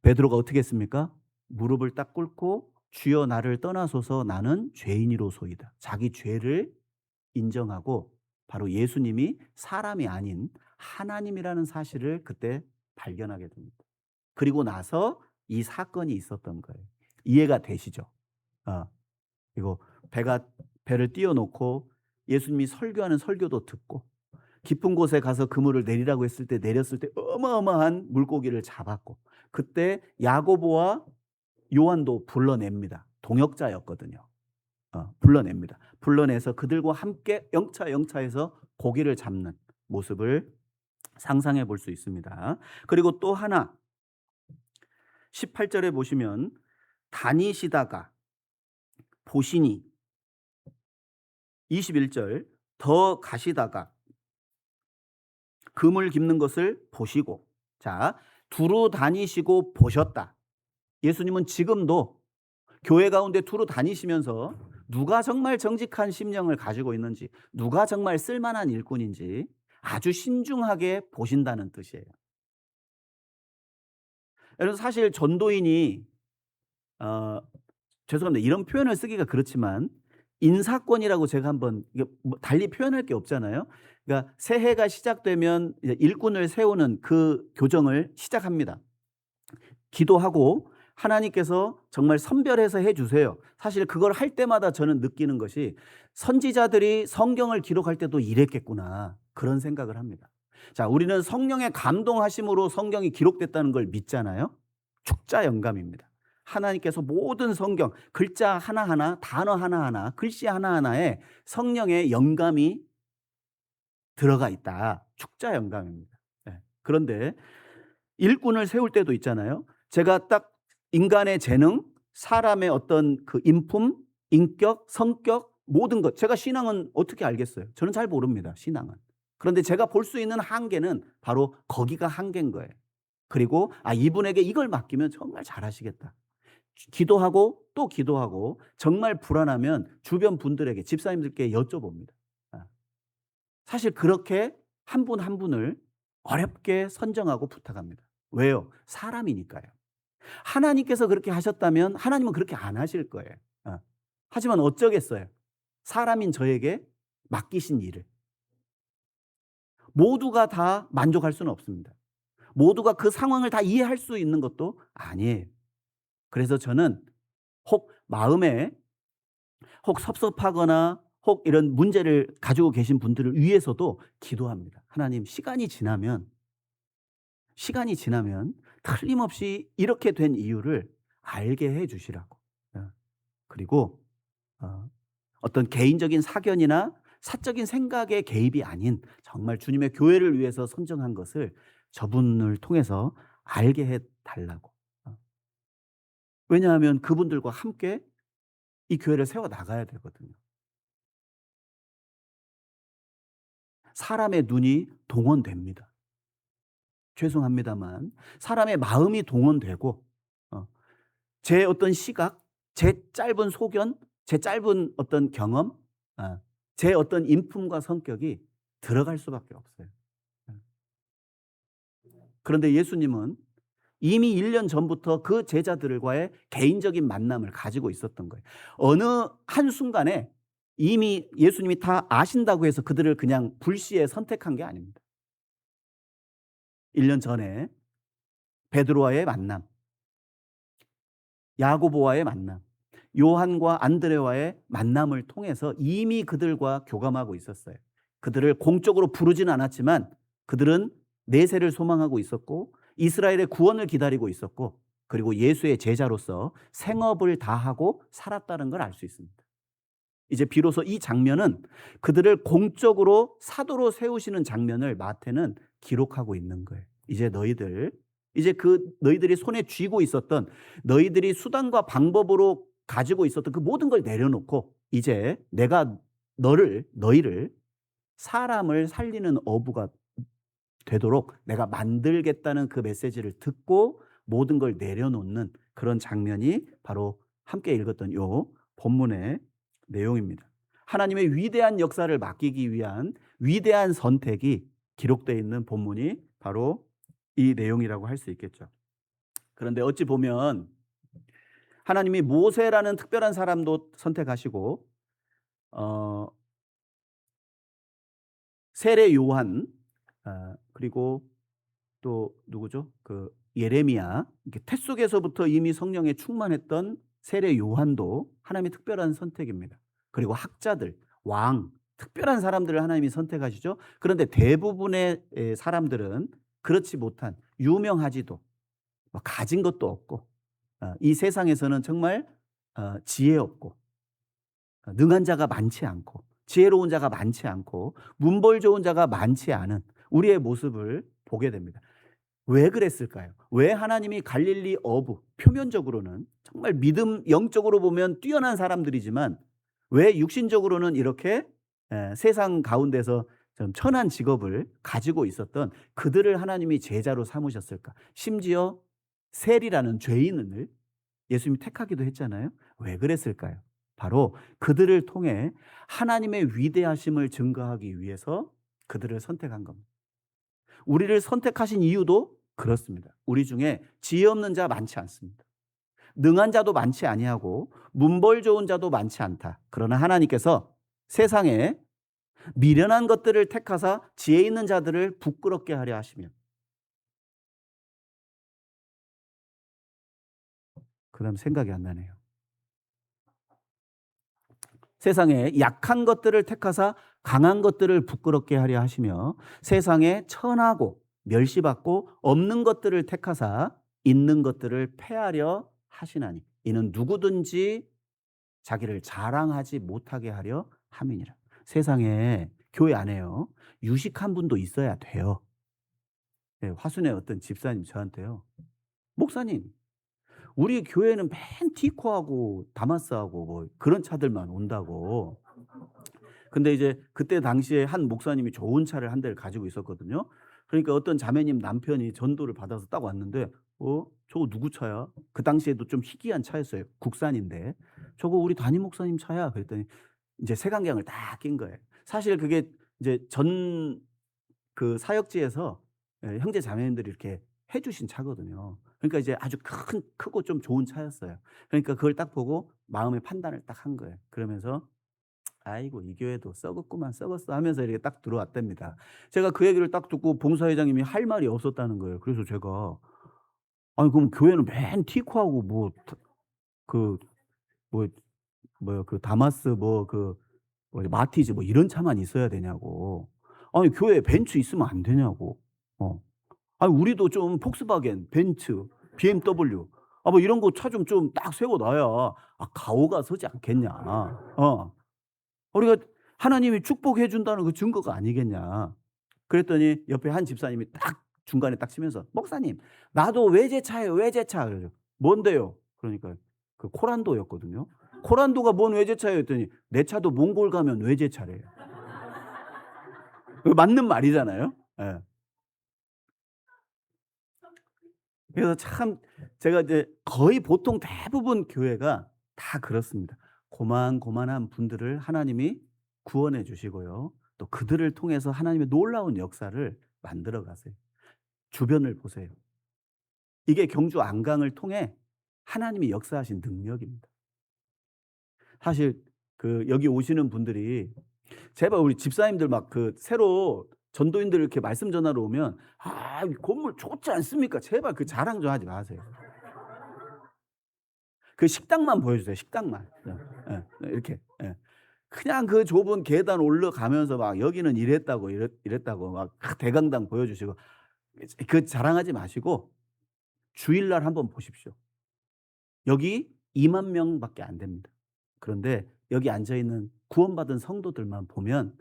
베드로가 어떻게 했습니까? 무릎을 딱 꿇고 주여 나를 떠나소서 나는 죄인이로소이다. 자기 죄를 인정하고 바로 예수님이 사람이 아닌 하나님이라는 사실을 그때 발견하게 됩니다. 그리고 나서 이 사건이 있었던 거예요. 이해가 되시죠? 그리고 배를 띄워놓고 예수님이 설교하는 설교도 듣고 깊은 곳에 가서 그물을 내리라고 했을 때 내렸을 때 어마어마한 물고기를 잡았고 그때 야고보와 요한도 불러냅니다. 동역자였거든요. 불러냅니다. 불러내서 그들과 함께 영차해서 고기를 잡는 모습을 상상해 볼 수 있습니다. 그리고 또 하나 18절에 보시면 다니시다가 보시니 21절 더 가시다가 금을 깁는 것을 보시고 자 두루 다니시고 보셨다. 예수님은 지금도 교회 가운데 두루 다니시면서 누가 정말 정직한 심령을 가지고 있는지 누가 정말 쓸만한 일꾼인지 아주 신중하게 보신다는 뜻이에요. 여러분 사실 전도인이 죄송합니다. 이런 표현을 쓰기가 그렇지만 인사권이라고 제가 한번 달리 표현할 게 없잖아요. 그러니까 새해가 시작되면 일꾼을 세우는 그 교정을 시작합니다. 기도하고 하나님께서 정말 선별해서 해주세요. 사실 그걸 할 때마다 저는 느끼는 것이 선지자들이 성경을 기록할 때도 이랬겠구나 그런 생각을 합니다. 자, 우리는 성령의 감동하심으로 성경이 기록됐다는 걸 믿잖아요. 축자 영감입니다. 하나님께서 모든 성경 글자 하나하나 단어 하나하나 글씨 하나하나에 성령의 영감이 들어가 있다. 축자 영감입니다. 그런데 일꾼을 세울 때도 있잖아요. 제가 딱 인간의 재능, 사람의 어떤 그 인품, 인격, 성격 모든 것 제가 신앙은 어떻게 알겠어요? 저는 잘 모릅니다. 신앙은. 그런데 제가 볼 수 있는 한계는 바로 거기가 한계인 거예요. 그리고 이분에게 이걸 맡기면 정말 잘하시겠다. 기도하고 또 기도하고 정말 불안하면 주변 분들에게 집사님들께 여쭤봅니다. 사실 그렇게 한 분 한 분을 어렵게 선정하고 부탁합니다. 왜요? 사람이니까요. 하나님께서 그렇게 하셨다면 하나님은 그렇게 안 하실 거예요. 하지만 어쩌겠어요. 사람인 저에게 맡기신 일을. 모두가 다 만족할 수는 없습니다. 모두가 그 상황을 다 이해할 수 있는 것도 아니에요. 그래서 저는 혹 마음에 혹 섭섭하거나 혹 이런 문제를 가지고 계신 분들을 위해서도 기도합니다. 하나님, 시간이 지나면 틀림없이 이렇게 된 이유를 알게 해 주시라고. 그리고 어떤 개인적인 사견이나 사적인 생각의 개입이 아닌 정말 주님의 교회를 위해서 선정한 것을 저분을 통해서 알게 해 달라고. 왜냐하면 그분들과 함께 이 교회를 세워 나가야 되거든요. 사람의 눈이 동원됩니다. 죄송합니다만 사람의 마음이 동원되고 제 어떤 시각, 제 짧은 소견, 제 짧은 어떤 경험, 제 어떤 인품과 성격이 들어갈 수밖에 없어요. 그런데 예수님은 이미 1년 전부터 그 제자들과의 개인적인 만남을 가지고 있었던 거예요. 어느 한순간에 이미 예수님이 다 아신다고 해서 그들을 그냥 불시에 선택한 게 아닙니다. 1년 전에 베드로와의 만남, 야고보와의 만남, 요한과 안드레와의 만남을 통해서 이미 그들과 교감하고 있었어요. 그들을 공적으로 부르지는 않았지만 그들은 내세를 소망하고 있었고 이스라엘의 구원을 기다리고 있었고 그리고 예수의 제자로서 생업을 다하고 살았다는 걸 알 수 있습니다. 이제 비로소 이 장면은 그들을 공적으로 사도로 세우시는 장면을 마태는 기록하고 있는 거예요. 이제 너희들이 손에 쥐고 있었던 너희들이 수단과 방법으로 가지고 있었던 그 모든 걸 내려놓고 이제 내가 너희를 사람을 살리는 어부가 되도록 내가 만들겠다는 그 메시지를 듣고 모든 걸 내려놓는 그런 장면이 바로 함께 읽었던 요 본문의 내용입니다. 하나님의 위대한 역사를 맡기기 위한 위대한 선택이 기록되어 있는 본문이 바로 이 내용이라고 할 수 있겠죠. 그런데 어찌 보면 하나님이 모세라는 특별한 사람도 선택하시고 세례 요한 그리고 또 누구죠? 그 예레미야, 태 속에서부터 이미 성령에 충만했던 세례 요한도 하나님의 특별한 선택입니다. 그리고 학자들, 왕, 특별한 사람들을 하나님이 선택하시죠. 그런데 대부분의 사람들은 그렇지 못한, 유명하지도 가진 것도 없고 이 세상에서는 정말 지혜 없고 능한 자가 많지 않고 지혜로운 자가 많지 않고 문벌 좋은 자가 많지 않은 우리의 모습을 보게 됩니다. 왜 그랬을까요? 왜 하나님이 갈릴리 어부, 표면적으로는 정말 믿음 영적으로 보면 뛰어난 사람들이지만 왜 육신적으로는 이렇게 세상 가운데서 좀 천한 직업을 가지고 있었던 그들을 하나님이 제자로 삼으셨을까? 심지어 셀이라는 죄인을 예수님이 택하기도 했잖아요. 왜 그랬을까요? 바로 그들을 통해 하나님의 위대하심을 증거하기 위해서 그들을 선택한 겁니다. 우리를 선택하신 이유도 그렇습니다. 우리 중에 지혜 없는 자 많지 않습니다. 능한 자도 많지 아니하고 문벌 좋은 자도 많지 않다. 그러나 하나님께서 세상에 미련한 것들을 택하사 지혜 있는 자들을 부끄럽게 하려 하시며 그다음 생각이 안 나네요. 세상에 약한 것들을 택하사 강한 것들을 부끄럽게 하려 하시며 세상에 천하고 멸시받고 없는 것들을 택하사 있는 것들을 패하려 하시나니 이는 누구든지 자기를 자랑하지 못하게 하려 함이니라. 세상에 교회 안에요 유식한 분도 있어야 돼요. 네, 화순의 어떤 집사님 저한테요, 목사님 우리 교회는 맨 티코하고 다마스하고 뭐 그런 차들만 온다고. 근데 이제 그때 당시에 한 목사님이 좋은 차를 한 대를 가지고 있었거든요. 그러니까 어떤 자매님 남편이 전도를 받아서 딱 왔는데 저거 누구 차야? 그 당시에도 좀 희귀한 차였어요. 국산인데. "저거 우리 담임 목사님 차야." 그랬더니 인제 색안경을 딱 낀 거예요. 사실 그게 이제 그 사역지에서 형제 자매님들이 이렇게 해 주신 차거든요. 그러니까 이제 아주 크고 좀 좋은 차였어요. 그러니까 그걸 딱 보고 마음의 판단을 딱 한 거예요. 그러면서 '아이고 이 교회도 썩었구만, 썩었어.' 하면서 이렇게 딱 들어왔답니다. 제가 그 얘기를 딱 듣고 봉사회장님이 할 말이 없었다는 거예요. 그래서 제가 "아니 그럼 교회는 맨 티코하고 뭐 그 뭐 뭐야 그 다마스 마티즈 뭐 이런 차만 있어야 되냐."고. 아니 교회에 벤츠 있으면 안 되냐고. 어. 아니 우리도 좀 폭스바겐, 벤츠, BMW 뭐 이런 거 차 좀 딱 세워 놔야 가오가 서지 않겠냐. 우리가 하나님이 축복해 준다는 그 증거가 아니겠냐. 그랬더니 옆에 한 집사님이 딱 중간에 딱 치면서 "목사님 나도 외제차예요, 외제차." 그래서 "뭔데요?" 그러니까 그 코란도였거든요. "코란도가 뭔 외제차예요?" 했더니 "내 차도 몽골 가면 외제차래요." 그 맞는 말이잖아요. 예. 그래서 참 제가 이제 거의 보통 대부분 교회가 다 그렇습니다. 고만고만한 분들을 하나님이 구원해 주시고요. 또 그들을 통해서 하나님의 놀라운 역사를 만들어 가세요. 주변을 보세요. 이게 경주 안강을 통해 하나님이 역사하신 능력입니다. 사실 여기 오시는 분들이 제발 우리 집사님들 막 새로 전도인들 이렇게 말씀 전하러 오면 이 건물 좋지 않습니까?" 제발 그 자랑 좀 하지 마세요. 그 식당만 보여주세요, 식당만. 이렇게. 예. 그냥 그 좁은 계단 올라가면서 막 여기는 이랬다고 이랬다고 막 대강당 보여주시고 그 자랑하지 마시고 주일날 한번 보십시오. 여기 2만 명밖에 안 됩니다. 그런데 여기 앉아 있는 구원받은 성도들만 보면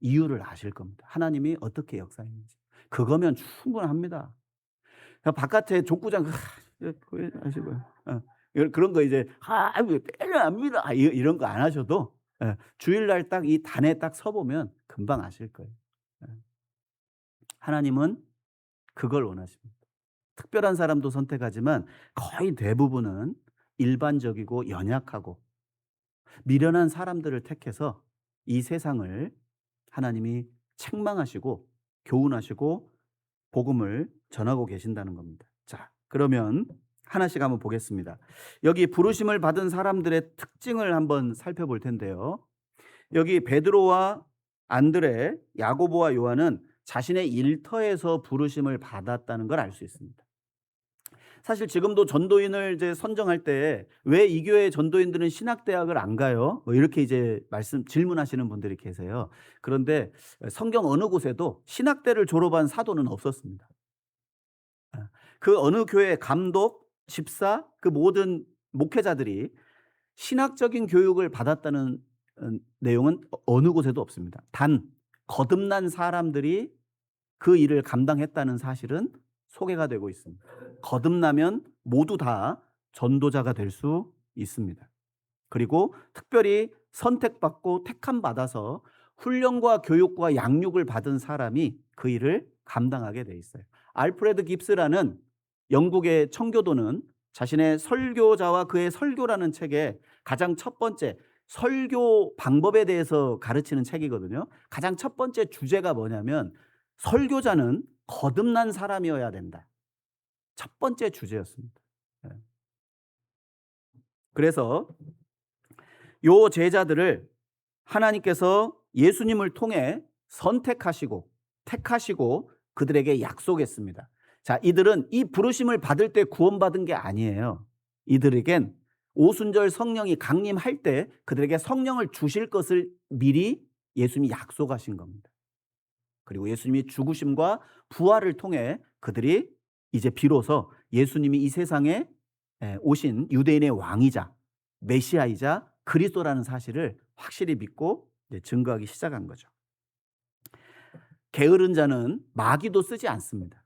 이유를 아실 겁니다. 하나님이 어떻게 역사했는지. 그거면 충분합니다. 그냥 바깥에 족구장 하시고요. 그런 거 이제 뭐 때려합니다. 이런 거 안 하셔도 주일날 딱 이 단에 딱 서 보면 금방 아실 거예요. 예. 하나님은 그걸 원하십니다. 특별한 사람도 선택하지만 거의 대부분은 일반적이고 연약하고 미련한 사람들을 택해서 이 세상을 하나님이 책망하시고 교훈하시고 복음을 전하고 계신다는 겁니다. 자, 그러면 하나씩 한번 보겠습니다. 여기 부르심을 받은 사람들의 특징을 한번 살펴볼 텐데요. 여기 베드로와 안드레, 야고보와 요한은 자신의 일터에서 부르심을 받았다는 걸 알 수 있습니다. 사실 지금도 전도인을 이제 선정할 때 "왜 이 교회 전도인들은 신학대학을 안 가요?" 이렇게 이제 질문하시는 분들이 계세요. 그런데 성경 어느 곳에도 신학대를 졸업한 사도는 없었습니다. 그 어느 교회 감독, 집사, 그 모든 목회자들이 신학적인 교육을 받았다는 내용은 어느 곳에도 없습니다. 단 거듭난 사람들이 그 일을 감당했다는 사실은 소개가 되고 있습니다. 거듭나면 모두 다 전도자가 될 수 있습니다. 그리고 특별히 선택받고 택함 받아서 훈련과 교육과 양육을 받은 사람이 그 일을 감당하게 돼 있어요. 알프레드 깁스라는 영국의 청교도는 자신의 설교자와 그의 설교라는 책에 가장 첫 번째 설교 방법에 대해서 가르치는 책이거든요. 가장 첫 번째 주제가 뭐냐면 설교자는 거듭난 사람이어야 된다. 첫 번째 주제였습니다. 예. 그래서 요 제자들을 하나님께서 예수님을 통해 선택하시고 택하시고 그들에게 약속했습니다. 자, 이들은 이 부르심을 받을 때 구원받은 게 아니에요. 이들에겐 오순절 성령이 강림할 때 그들에게 성령을 주실 것을 미리 예수님이 약속하신 겁니다. 그리고 예수님이 죽으심과 부활을 통해 그들이 이제 비로소 예수님이 이 세상에 오신 유대인의 왕이자 메시아이자 그리스도라는 사실을 확실히 믿고 이제 증거하기 시작한 거죠. 게으른 자는 마귀도 쓰지 않습니다.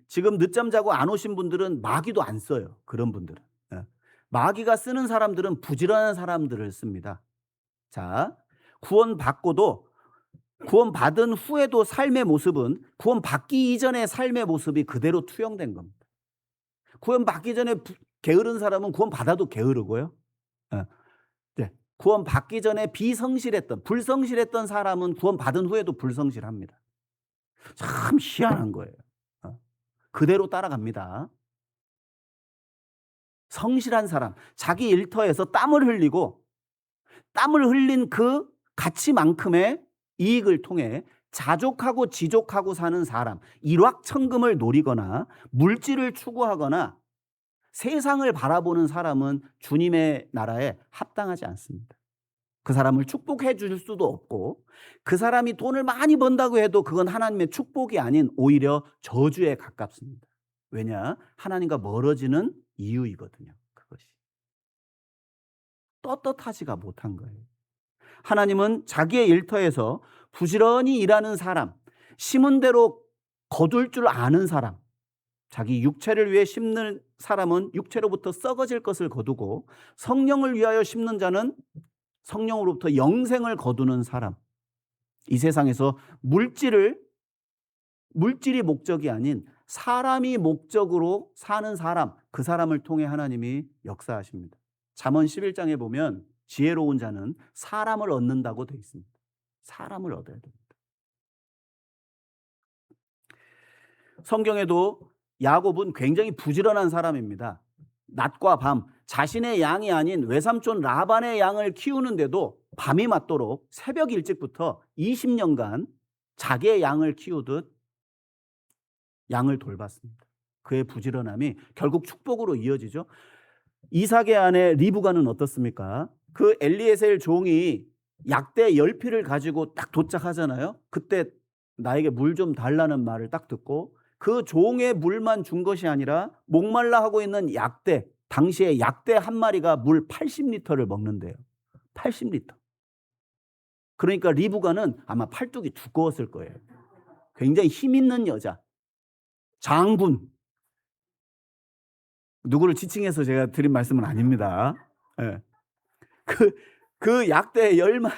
지금 늦잠 자고 안 오신 분들은 마귀도 안 써요. 그런 분들은. 마귀가 쓰는 사람들은 부지런한 사람들을 씁니다. 자, 구원받고도 구원받은 후에도 삶의 모습은 구원받기 이전의 삶의 모습이 그대로 투영된 겁니다. 구원받기 전에 게으른 사람은 구원받아도 게으르고요. 네. 구원받기 전에 비성실했던, 불성실했던 사람은 구원받은 후에도 불성실합니다. 참 희한한 거예요. 그대로 따라갑니다. 성실한 사람, 자기 일터에서 땀을 흘리고 땀을 흘린 그 가치만큼의 이익을 통해 자족하고 지족하고 사는 사람, 일확천금을 노리거나 물질을 추구하거나 세상을 바라보는 사람은 주님의 나라에 합당하지 않습니다. 그 사람을 축복해 줄 수도 없고, 그 사람이 돈을 많이 번다고 해도 그건 하나님의 축복이 아닌 오히려 저주에 가깝습니다. 왜냐? 하나님과 멀어지는 이유이거든요. 그것이 떳떳하지가 못한 거예요. 하나님은 자기의 일터에서 부지런히 일하는 사람, 심은 대로 거둘 줄 아는 사람, 자기 육체를 위해 심는 사람은 육체로부터 썩어질 것을 거두고 성령을 위하여 심는 자는 성령으로부터 영생을 거두는 사람. 이 세상에서 물질이 목적이 아닌 사람이 목적으로 사는 사람, 그 사람을 통해 하나님이 역사하십니다. 잠언 11장에 보면 지혜로운 자는 사람을 얻는다고 되어 있습니다. 사람을 얻어야 됩니다. 성경에도 야곱은 굉장히 부지런한 사람입니다. 낮과 밤 자신의 양이 아닌 외삼촌 라반의 양을 키우는데도 밤이 맞도록 새벽 일찍부터 20년간 자기의 양을 키우듯 양을 돌봤습니다. 그의 부지런함이 결국 축복으로 이어지죠. 이삭의 아내 리브가는 어떻습니까? 그 엘리에셀 종이 약대 10피를 가지고 딱 도착하잖아요. 그때 나에게 물 좀 달라는 말을 딱 듣고 그 종의 물만 준 것이 아니라 목말라 하고 있는 약대, 당시에 약대 한 마리가 물 80리터를 먹는데요. 80리터. 그러니까 리브가는 아마 팔뚝이 두꺼웠을 거예요. 굉장히 힘 있는 여자. 장군. 누구를 지칭해서 제가 드린 말씀은 아닙니다. 네. 그 약대 10마리,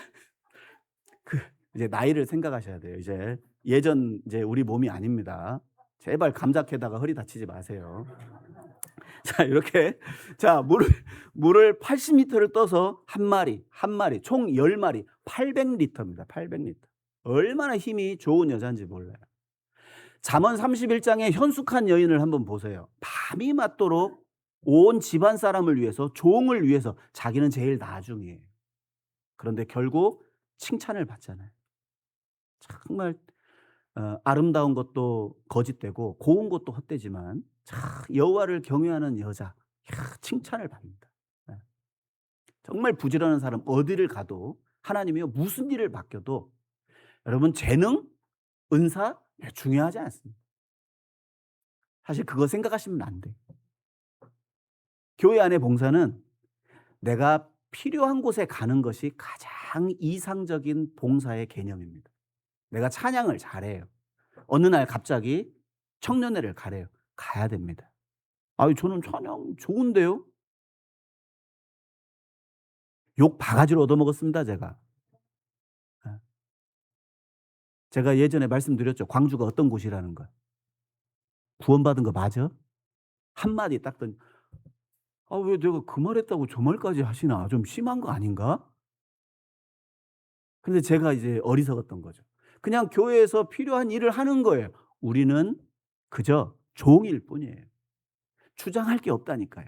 이제 나이를 생각하셔야 돼요. 이제 우리 몸이 아닙니다. 제발 감자캐다가 허리 다치지 마세요. 자, 이렇게 물을 80리터를 떠서 한 마리 총 10마리 800리터입니다. 800리터. 얼마나 힘이 좋은 여자인지 몰라요. 잠언 31장의 현숙한 여인을 한번 보세요. 밤이 맞도록 온 집안 사람을 위해서, 종을 위해서, 자기는 제일 나중이에요. 그런데 결국 칭찬을 받잖아요. 정말 아름다운 것도 거짓되고 고운 것도 헛되지만 여호와를 경외하는 여자, 칭찬을 받는다. 정말 부지런한 사람, 어디를 가도 하나님이요 무슨 일을 맡겨도 여러분 재능, 은사 중요하지 않습니다. 사실 그거 생각하시면 안 돼요. 교회 안의 봉사는 내가 필요한 곳에 가는 것이 가장 이상적인 봉사의 개념입니다. 내가 찬양을 잘해요. 어느 날 갑자기 청년회를 가래요. 가야 됩니다. 저는 찬양 좋은데요? 욕 바가지로 얻어먹었습니다, 제가 예전에 말씀드렸죠. 광주가 어떤 곳이라는 거. 구원받은 거 맞아? 한마디 딱 던. 왜 내가 그 말했다고 저 말까지 하시나? 좀 심한 거 아닌가? 근데 제가 이제 어리석었던 거죠. 그냥 교회에서 필요한 일을 하는 거예요. 우리는 그저 종일 뿐이에요. 주장할 게 없다니까요.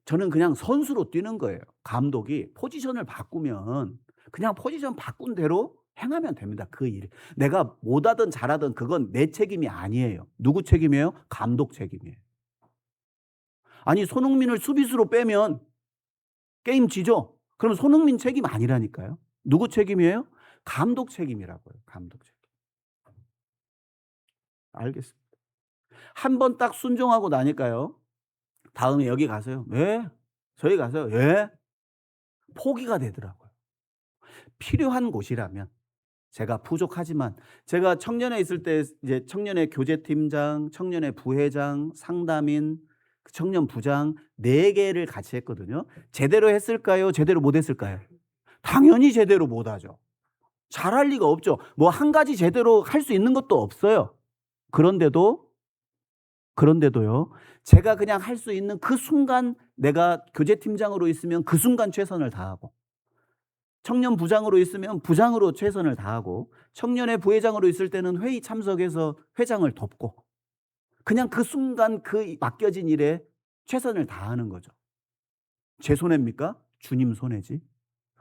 저는 그냥 선수로 뛰는 거예요. 감독이 포지션을 바꾸면 그냥 포지션 바꾼 대로 행하면 됩니다. 그 일. 내가 못하든 잘하든 그건 내 책임이 아니에요. 누구 책임이에요? 감독 책임이에요. 아니, 손흥민을 수비수로 빼면 게임 지죠? 그럼 손흥민 책임 아니라니까요. 누구 책임이에요? 감독 책임이라고요. 감독 책임. 알겠습니다. 한 번 딱 순종하고 나니까요. 다음에 여기 가세요. 예? 저희 가세요. 예? 포기가 되더라고요. 필요한 곳이라면. 제가 부족하지만 제가 청년회 있을 때 이제 청년회 교제팀장, 청년회 부회장, 상담인, 청년 부장 4개를 같이 했거든요. 제대로 했을까요? 제대로 못 했을까요? 당연히 제대로 못 하죠. 잘할 리가 없죠. 뭐 한 가지 제대로 할 수 있는 것도 없어요. 그런데도 그런데도요, 제가 그냥 할 수 있는 그 순간 내가 교제팀장으로 있으면 그 순간 최선을 다하고, 청년 부장으로 있으면 부장으로 최선을 다하고, 청년회 부회장으로 있을 때는 회의 참석해서 회장을 돕고, 그냥 그 순간 그 맡겨진 일에 최선을 다하는 거죠. 제 손해입니까? 주님 손해지.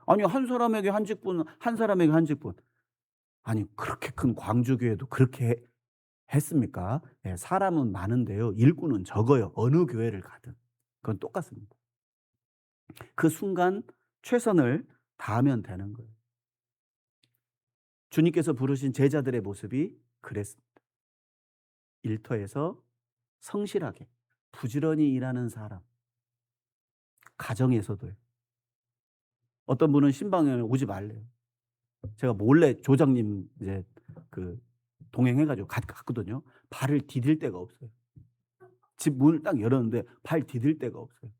아니, 한 사람에게 한 직분, 한 사람에게 한 직분. 아니, 그렇게 큰 광주교회도 그렇게 했습니까? 예, 사람은 많은데요, 일꾼은 적어요. 어느 교회를 가든. 그건 똑같습니다. 그 순간 최선을 다하면 되는 거예요. 주님께서 부르신 제자들의 모습이 그랬습니다. 일터에서 성실하게 부지런히 일하는 사람. 가정에서도요. 어떤 분은 신방에 오지 말래요. 제가 몰래 조장님 이제 그 동행해가지고 갔거든요. 발을 디딜 데가 없어요. 집 문을 딱 열었는데 발 디딜 데가 없어요.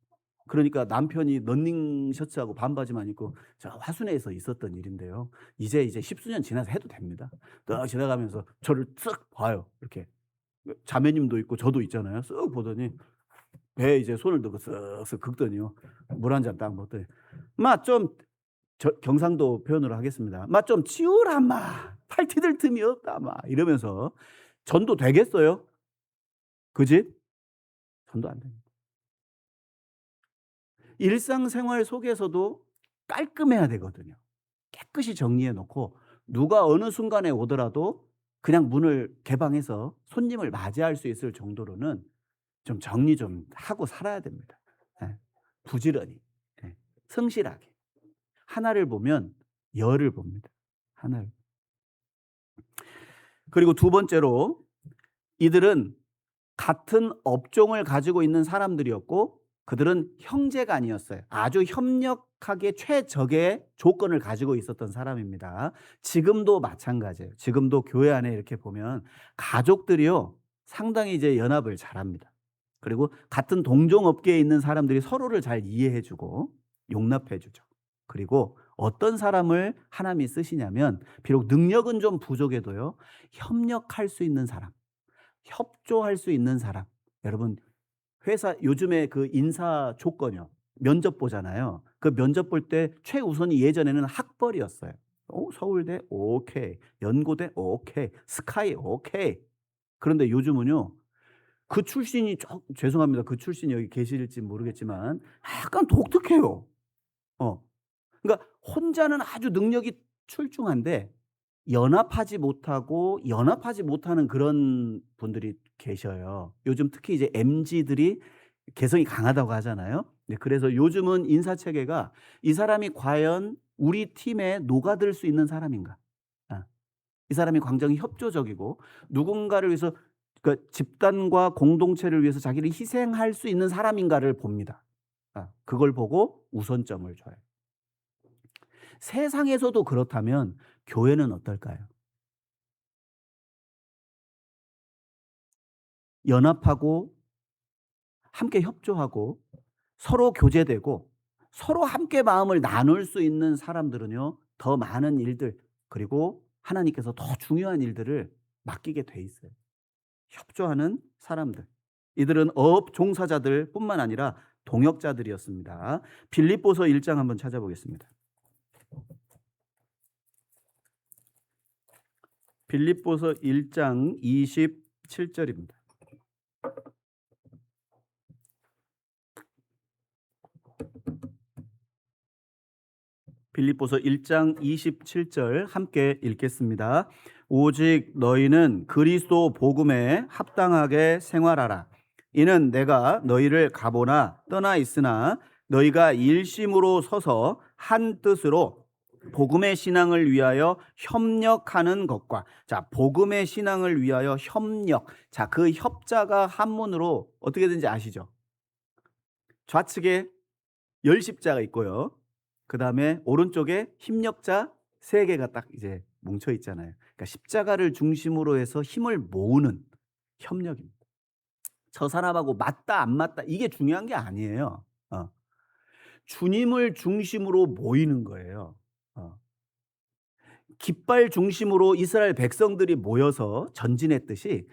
그러니까 남편이 러닝 셔츠하고 반바지만 입고 저 화순회에서 있었던 일인데요. 이제 십수년 지나서 해도 됩니다. 딱 지나가면서 저를 쓱 봐요. 이렇게 자매님도 있고 저도 있잖아요. 쓱 보더니 배에 이제 손을 넣고 쓱쓱 긁더니요. 물 한 잔 딱 먹더니 "마 좀", 경상도 표현으로 하겠습니다. "마 좀 치우라 마. 팔 디딜 틈이 없다 마." 이러면서 전도 되겠어요? 그 집? 전도 안 됩니다. 일상생활 속에서도 깔끔해야 되거든요. 깨끗이 정리해 놓고 누가 어느 순간에 오더라도 그냥 문을 개방해서 손님을 맞이할 수 있을 정도로는 좀 정리 좀 하고 살아야 됩니다. 예. 부지런히. 예. 성실하게. 하나를 보면 열을 봅니다. 하나를. 그리고 두 번째로, 이들은 같은 업종을 가지고 있는 사람들이었고 그들은 형제가 아니었어요. 아주 협력하게 최적의 조건을 가지고 있었던 사람입니다. 지금도 마찬가지예요. 지금도 교회 안에 이렇게 보면 가족들이요, 상당히 이제 연합을 잘합니다. 그리고 같은 동종업계에 있는 사람들이 서로를 잘 이해해주고 용납해주죠. 그리고 어떤 사람을 하나님이 쓰시냐면, 비록 능력은 좀 부족해도요, 협력할 수 있는 사람, 협조할 수 있는 사람. 여러분, 회사 요즘에 그 인사 조건이요, 면접 보잖아요. 그 면접 볼 때 최우선이 예전에는 학벌이었어요. 서울대 오케이, 연고대 오케이, 스카이 오케이. 그런데 요즘은요, 그 출신이 죄송합니다. 그 출신이 여기 계실지 모르겠지만 약간 독특해요. 그러니까 혼자는 아주 능력이 출중한데 연합하지 못하는 그런 분들이 계셔요. 요즘 특히 이제 MZ들이 개성이 강하다고 하잖아요. 네, 그래서 요즘은 인사 체계가 이 사람이 과연 우리 팀에 녹아들 수 있는 사람인가? 이 사람이 굉장히 협조적이고 누군가를 위해서, 그러니까 집단과 공동체를 위해서 자기를 희생할 수 있는 사람인가를 봅니다. 그걸 보고 우선점을 줘요. 세상에서도 그렇다면 교회는 어떨까요? 연합하고 함께 협조하고 서로 교제되고 서로 함께 마음을 나눌 수 있는 사람들은요, 더 많은 일들, 그리고 하나님께서 더 중요한 일들을 맡기게 돼 있어요. 협조하는 사람들. 이들은 어업 종사자들 뿐만 아니라 동역자들이었습니다. 빌립보서 1장 한번 찾아보겠습니다. 빌립보서 1장 27절입니다. 빌립보서 1장 27절 함께 읽겠습니다. 오직 너희는 그리스도 복음에 합당하게 생활하라. 이는 내가 너희를 가보나 떠나 있으나 너희가 일심으로 서서 한 뜻으로 복음의 신앙을 위하여 협력하는 것과, 자, 복음의 신앙을 위하여 협력. 자, 그 협자가 한문으로 어떻게 되는지 아시죠? 좌측에 열십자가 있고요. 그 다음에 오른쪽에 힘력자 3개가 딱 이제 뭉쳐 있잖아요. 그러니까 십자가를 중심으로 해서 힘을 모으는 협력입니다. 저 사람하고 맞다 안 맞다 이게 중요한 게 아니에요. 주님을 중심으로 모이는 거예요. 깃발 중심으로 이스라엘 백성들이 모여서 전진했듯이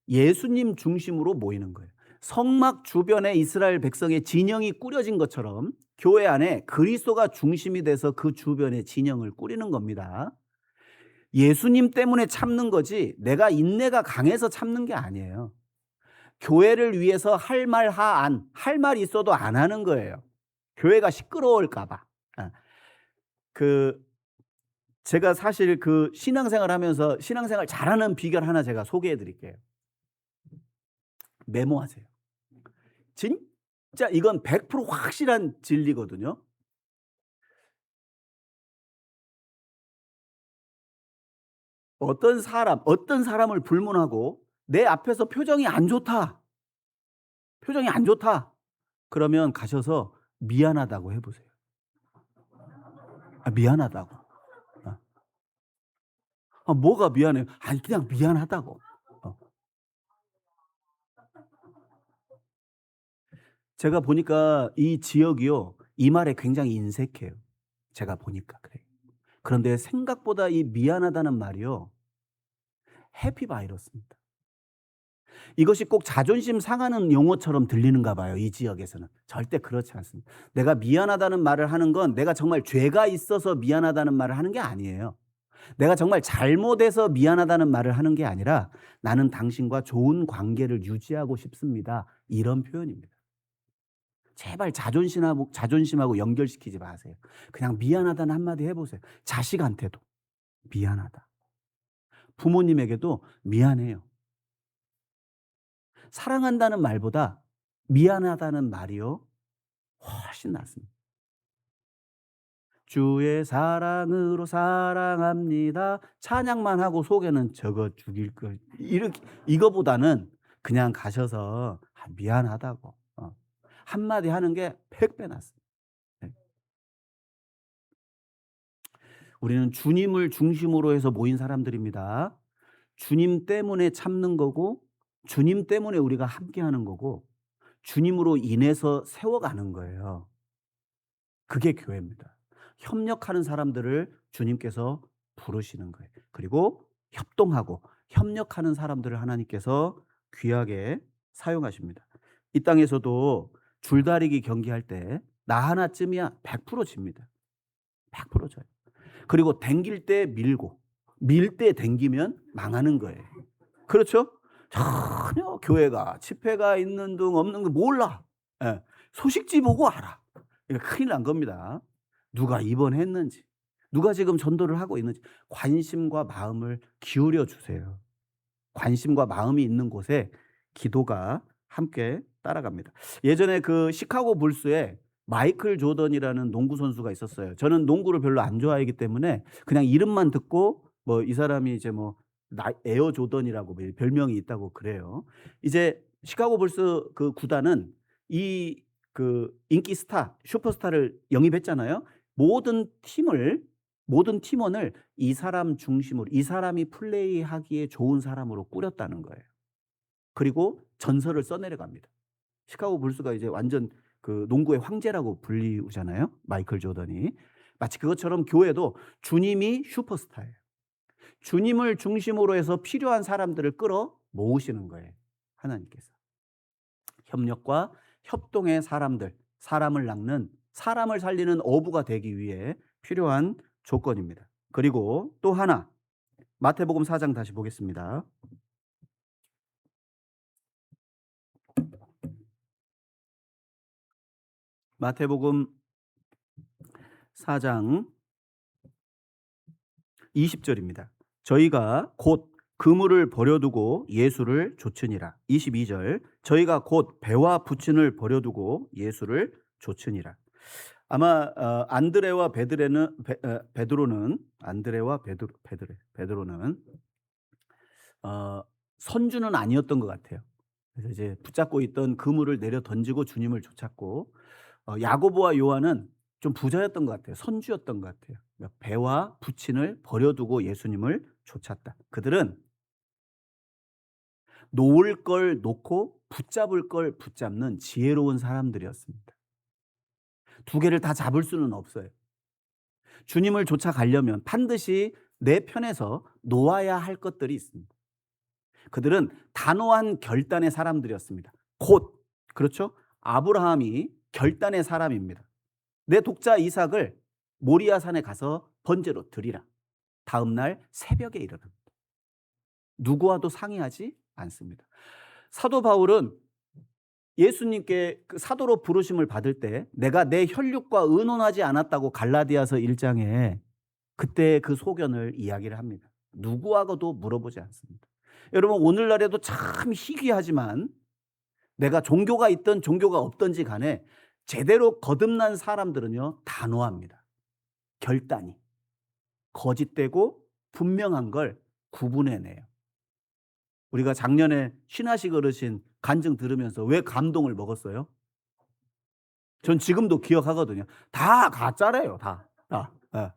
예수님 중심으로 모이는 거예요. 성막 주변에 이스라엘 백성의 진영이 꾸려진 것처럼 교회 안에 그리스도가 중심이 돼서 그 주변에 진영을 꾸리는 겁니다. 예수님 때문에 참는 거지 내가 인내가 강해서 참는 게 아니에요. 교회를 위해서 할 말 안, 할 말 있어도 안 하는 거예요. 교회가 시끄러울까 봐. 아, 그 제가 사실 그 신앙생활 하면서 신앙생활 잘하는 비결 하나 제가 소개해 드릴게요. 메모하세요. 진짜 이건 100% 확실한 진리거든요. 어떤 사람을 불문하고 내 앞에서 표정이 안 좋다. 표정이 안 좋다. 그러면 가셔서 미안하다고 해 보세요. 미안하다고. 어. 뭐가 미안해요? 아니 그냥 미안하다고. 어. 제가 보니까 이 지역이요. 이 말에 굉장히 인색해요. 제가 보니까 그래요. 그런데 생각보다 이 미안하다는 말이요. 해피 바이러스입니다. 이것이 꼭 자존심 상하는 용어처럼 들리는가 봐요. 이 지역에서는. 절대 그렇지 않습니다. 내가 미안하다는 말을 하는 건 내가 정말 죄가 있어서 미안하다는 말을 하는 게 아니에요. 내가 정말 잘못해서 미안하다는 말을 하는 게 아니라 나는 당신과 좋은 관계를 유지하고 싶습니다. 이런 표현입니다. 제발 자존심하고 연결시키지 마세요. 그냥 미안하다는 한마디 해보세요. 자식한테도 미안하다. 부모님에게도 미안해요. 사랑한다는 말보다 미안하다는 말이요. 훨씬 낫습니다. 주의 사랑으로 사랑합니다. 찬양만 하고 속에는 저거 죽일 거. 이거보다는 그냥 가셔서 미안하다고 한마디 하는 게 100배 낫습니다. 네. 우리는 주님을 중심으로 해서 모인 사람들입니다. 주님 때문에 참는 거고 주님 때문에 우리가 함께하는 거고 주님으로 인해서 세워가는 거예요. 그게 교회입니다. 협력하는 사람들을 주님께서 부르시는 거예요. 그리고 협동하고 협력하는 사람들을 하나님께서 귀하게 사용하십니다. 이 땅에서도 줄다리기 경기할 때 나 하나쯤이야 100% 집니다. 100% 져요. 그리고 댕길 때 밀고 밀 때 댕기면 망하는 거예요. 그렇죠? 전혀 교회가 집회가 있는 등 없는 거 몰라. 예. 소식지 보고 알아. 이거 큰일 난 겁니다. 누가 입원했는지, 누가 지금 전도를 하고 있는지 관심과 마음을 기울여 주세요. 관심과 마음이 있는 곳에 기도가 함께 따라갑니다. 예전에 그 시카고 불스에 마이클 조던이라는 농구 선수가 있었어요. 저는 농구를 별로 안 좋아하기 때문에 그냥 이름만 듣고 뭐 이 사람이 이제 뭐 에어 조던이라고 별명이 있다고 그래요. 이제 시카고 불스 그 구단은 이 그 인기 스타, 슈퍼스타를 영입했잖아요. 모든 팀원을 이 사람 중심으로 이 사람이 플레이하기에 좋은 사람으로 꾸렸다는 거예요. 그리고 전설을 써내려갑니다. 시카고 불스가 이제 완전 그 농구의 황제라고 불리우잖아요. 마이클 조던이. 마치 그것처럼 교회도 주님이 슈퍼스타예요. 주님을 중심으로 해서 필요한 사람들을 끌어 모으시는 거예요. 하나님께서. 협력과 협동의 사람들, 사람을 낚는, 사람을 살리는 어부가 되기 위해 필요한 조건입니다. 그리고 또 하나, 마태복음 4장 다시 보겠습니다. 마태복음 4장 20절입니다. 저희가 곧 그물을 버려두고 예수를 좇으니라. 22절. 저희가 곧 배와 부친을 버려두고 예수를 좇으니라. 아마 안드레와 베드로는 선주는 아니었던 것 같아요. 그래서 이제 붙잡고 있던 그물을 내려 던지고 주님을 좇았고 야고보와 요한은 좀 부자였던 것 같아요. 선주였던 것 같아요. 배와 부친을 버려두고 예수님을 좇았다. 그들은 놓을 걸 놓고 붙잡을 걸 붙잡는 지혜로운 사람들이었습니다. 두 개를 다 잡을 수는 없어요. 주님을 쫓아가려면 반드시 내 편에서 놓아야 할 것들이 있습니다. 그들은 단호한 결단의 사람들이었습니다. 곧 그렇죠? 아브라함이 결단의 사람입니다. 내 독자 이삭을 모리아 산에 가서 번제로 드리라. 다음 날 새벽에 일어납니다. 누구와도 상의하지 않습니다. 사도 바울은 예수님께 그 사도로 부르심을 받을 때 내가 내 혈육과 의논하지 않았다고 갈라디아서 1장에 그때 그 소견을 이야기를 합니다. 누구하고도 물어보지 않습니다. 여러분 오늘날에도 참 희귀하지만 내가 종교가 있든 종교가 없든지 간에 제대로 거듭난 사람들은요 단호합니다. 결단이 거짓되고 분명한 걸 구분해내요. 우리가 작년에 신하식 어르신 간증 들으면서 왜 감동을 먹었어요? 전 지금도 기억하거든요. 다 가짜래요. 다. 예.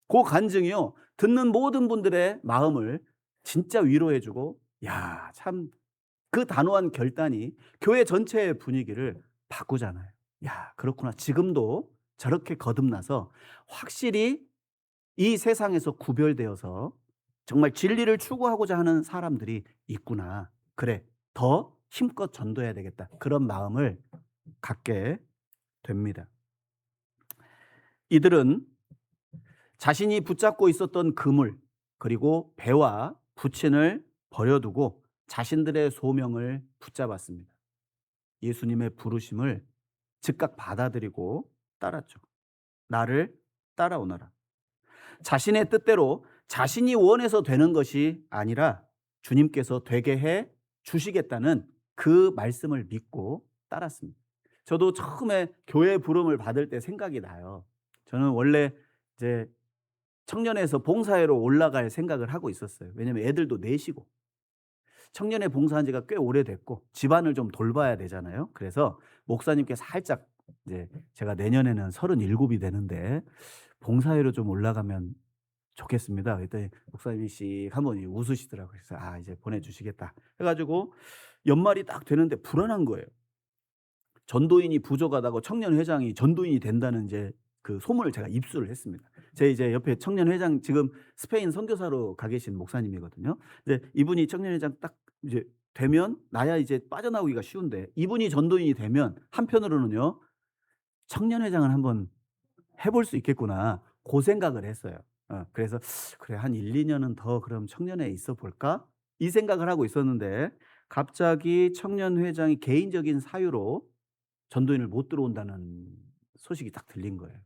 그 간증이요. 듣는 모든 분들의 마음을 진짜 위로해주고 야, 참 그 단호한 결단이 교회 전체의 분위기를 바꾸잖아요. 야, 그렇구나. 지금도 저렇게 거듭나서 확실히 이 세상에서 구별되어서 정말 진리를 추구하고자 하는 사람들이 있구나. 그래, 더 힘껏 전도해야 되겠다. 그런 마음을 갖게 됩니다. 이들은 자신이 붙잡고 있었던 그물 그리고 배와 부친을 버려두고 자신들의 소명을 붙잡았습니다. 예수님의 부르심을 즉각 받아들이고 따랐죠. 나를 따라오너라. 자신의 뜻대로 자신이 원해서 되는 것이 아니라 주님께서 되게 해 주시겠다는 그 말씀을 믿고 따랐습니다. 저도 처음에 교회 부름을 받을 때 생각이 나요. 저는 원래 이제 청년에서 봉사회로 올라갈 생각을 하고 있었어요. 왜냐하면 애들도 넷이고 청년회 봉사한 지가 꽤 오래됐고 집안을 좀 돌봐야 되잖아요. 그래서 목사님께 살짝 이제 제가 내년에는 37이 되는데 봉사회로 좀 올라가면 좋겠습니다. 그랬더니 목사님이 씩 한번 웃으시더라고요. 그래서 아 이제 보내주시겠다 해가지고 연말이 딱 되는데 불안한 거예요. 전도인이 부족하다고 청년회장이 전도인이 된다는 이제 그 소문을 제가 입수를 했습니다. 제 이제 옆에 청년회장 지금 스페인 선교사로 가 계신 목사님이거든요. 근데 이분이 청년회장 딱 이제 되면 나야 이제 빠져나오기가 쉬운데 이분이 전도인이 되면 한편으로는요 청년회장을 한번 해볼 수 있겠구나 그 생각을 했어요. 그래서 그래 한 1, 2년은 더 그럼 청년회에 있어 볼까? 이 생각을 하고 있었는데 갑자기 청년회장이 개인적인 사유로 전도인을 못 들어온다는 소식이 딱 들린 거예요.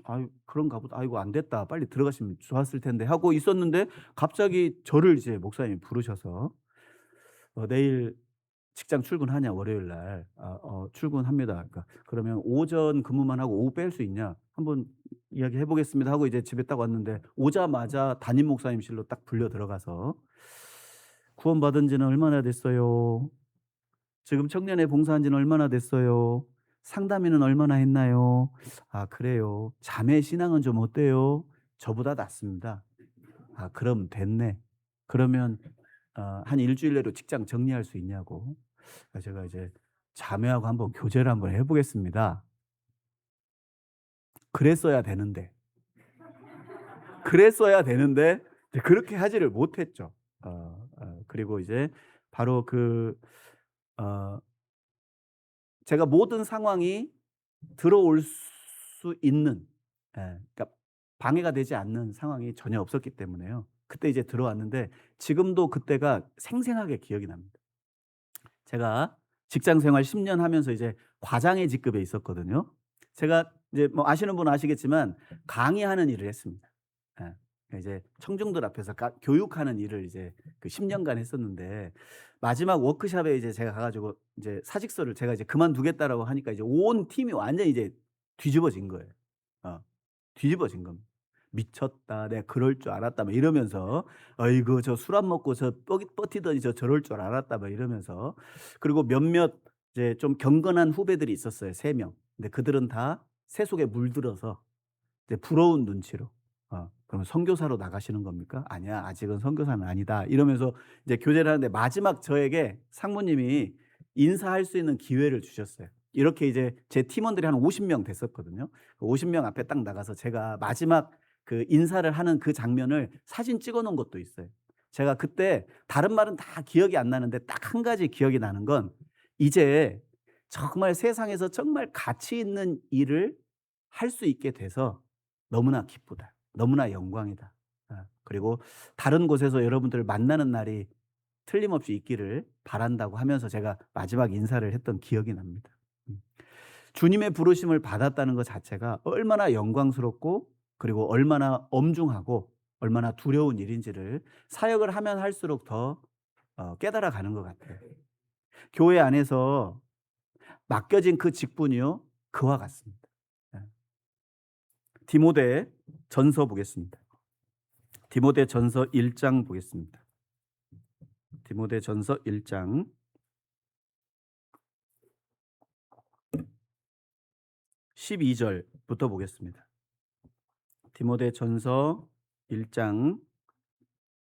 아유 그런가 보다. 아이고 안 됐다. 빨리 들어갔으면 좋았을 텐데 하고 있었는데 갑자기 저를 이제 목사님이 부르셔서 내일 직장 출근하냐 월요일 날. 출근합니다. 그러니까 그러면 오전 근무만 하고 오후 뺄 수 있냐? 한번 이야기해 보겠습니다 하고 이제 집에 딱 왔는데 오자마자 담임 목사님실로 딱 불려 들어가서 구원받은 지는 얼마나 됐어요? 지금 청년회 봉사한 지는 얼마나 됐어요? 상담회는 얼마나 했나요? 아, 그래요. 자매 신앙은 좀 어때요? 저보다 낫습니다. 아, 그럼 됐네. 그러면 한 일주일 내로 직장 정리할 수 있냐고. 제가 이제 자매하고 한번 교제를 한번 해보겠습니다. 그랬어야 되는데 이제 그렇게 하지를 못했죠. 그리고 이제 바로 제가 모든 상황이 들어올 수 있는, 그러니까 방해가 되지 않는 상황이 전혀 없었기 때문에요. 그때 이제 들어왔는데 지금도 그때가 생생하게 기억이 납니다. 제가 직장 생활 10년 하면서 이제 과장의 직급에 있었거든요. 제가 이제 뭐 아시는 분은 아시겠지만 강의하는 일을 했습니다. 예. 그러니까 이제 청중들 앞에서 교육하는 일을 이제 그 10년간 했었는데 마지막 워크숍에 이제 제가 가가지고 이제 사직서를 제가 이제 그만두겠다라고 하니까 이제 온 팀이 완전히 이제 뒤집어진 거예요. 뒤집어진 겁니다. 미쳤다. 내가 그럴 줄 알았다. 막 이러면서 어이구 저 술 안 먹고 저 버티더니 저럴 줄 알았다. 막 이러면서 그리고 몇몇 이제 좀 경건한 후배들이 있었어요. 3명. 근데 그들은 다 새 속에 물들어서 이제 부러운 눈치로 그러면 선교사로 나가시는 겁니까? 아니야. 아직은 선교사는 아니다. 이러면서 이제 교제를 하는데 마지막 저에게 상무님이 인사할 수 있는 기회를 주셨어요. 이렇게 이제 제 팀원들이 한 50명 됐었거든요. 50명 앞에 딱 나가서 제가 마지막 그 인사를 하는 그 장면을 사진 찍어 놓은 것도 있어요. 제가 그때 다른 말은 다 기억이 안 나는데 딱 한 가지 기억이 나는 건 이제 정말 세상에서 정말 가치 있는 일을 할 수 있게 돼서 너무나 기쁘다. 너무나 영광이다. 그리고 다른 곳에서 여러분들을 만나는 날이 틀림없이 있기를 바란다고 하면서 제가 마지막 인사를 했던 기억이 납니다. 주님의 부르심을 받았다는 것 자체가 얼마나 영광스럽고 그리고 얼마나 엄중하고 얼마나 두려운 일인지를 사역을 하면 할수록 더 깨달아가는 것 같아요. 교회 안에서 맡겨진 그 직분이요 그와 같습니다. 예. 디모데 전서 보겠습니다. 디모데 전서 1장 보겠습니다. 디모데 전서 1장 12절부터 보겠습니다. 디모데 전서 1장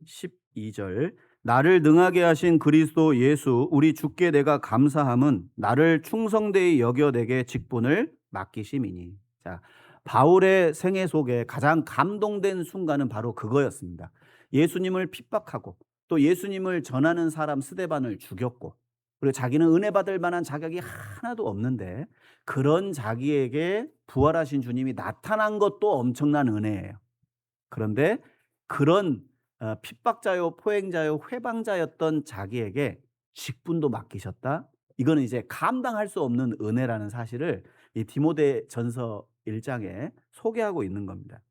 12절 나를 능하게 하신 그리스도 예수 우리 주께 내가 감사함은 나를 충성되이 여겨 내게 직분을 맡기심이니. 자, 바울의 생애 속에 가장 감동된 순간은 바로 그거였습니다. 예수님을 핍박하고 또 예수님을 전하는 사람 스데반을 죽였고 그리고 자기는 은혜 받을 만한 자격이 하나도 없는데 그런 자기에게 부활하신 주님이 나타난 것도 엄청난 은혜예요. 그런데 그런 핍박자요 포행자요 회방자였던 자기에게 직분도 맡기셨다. 이거는 이제 감당할 수 없는 은혜라는 사실을 이 디모데 전서 1장에 소개하고 있는 겁니다.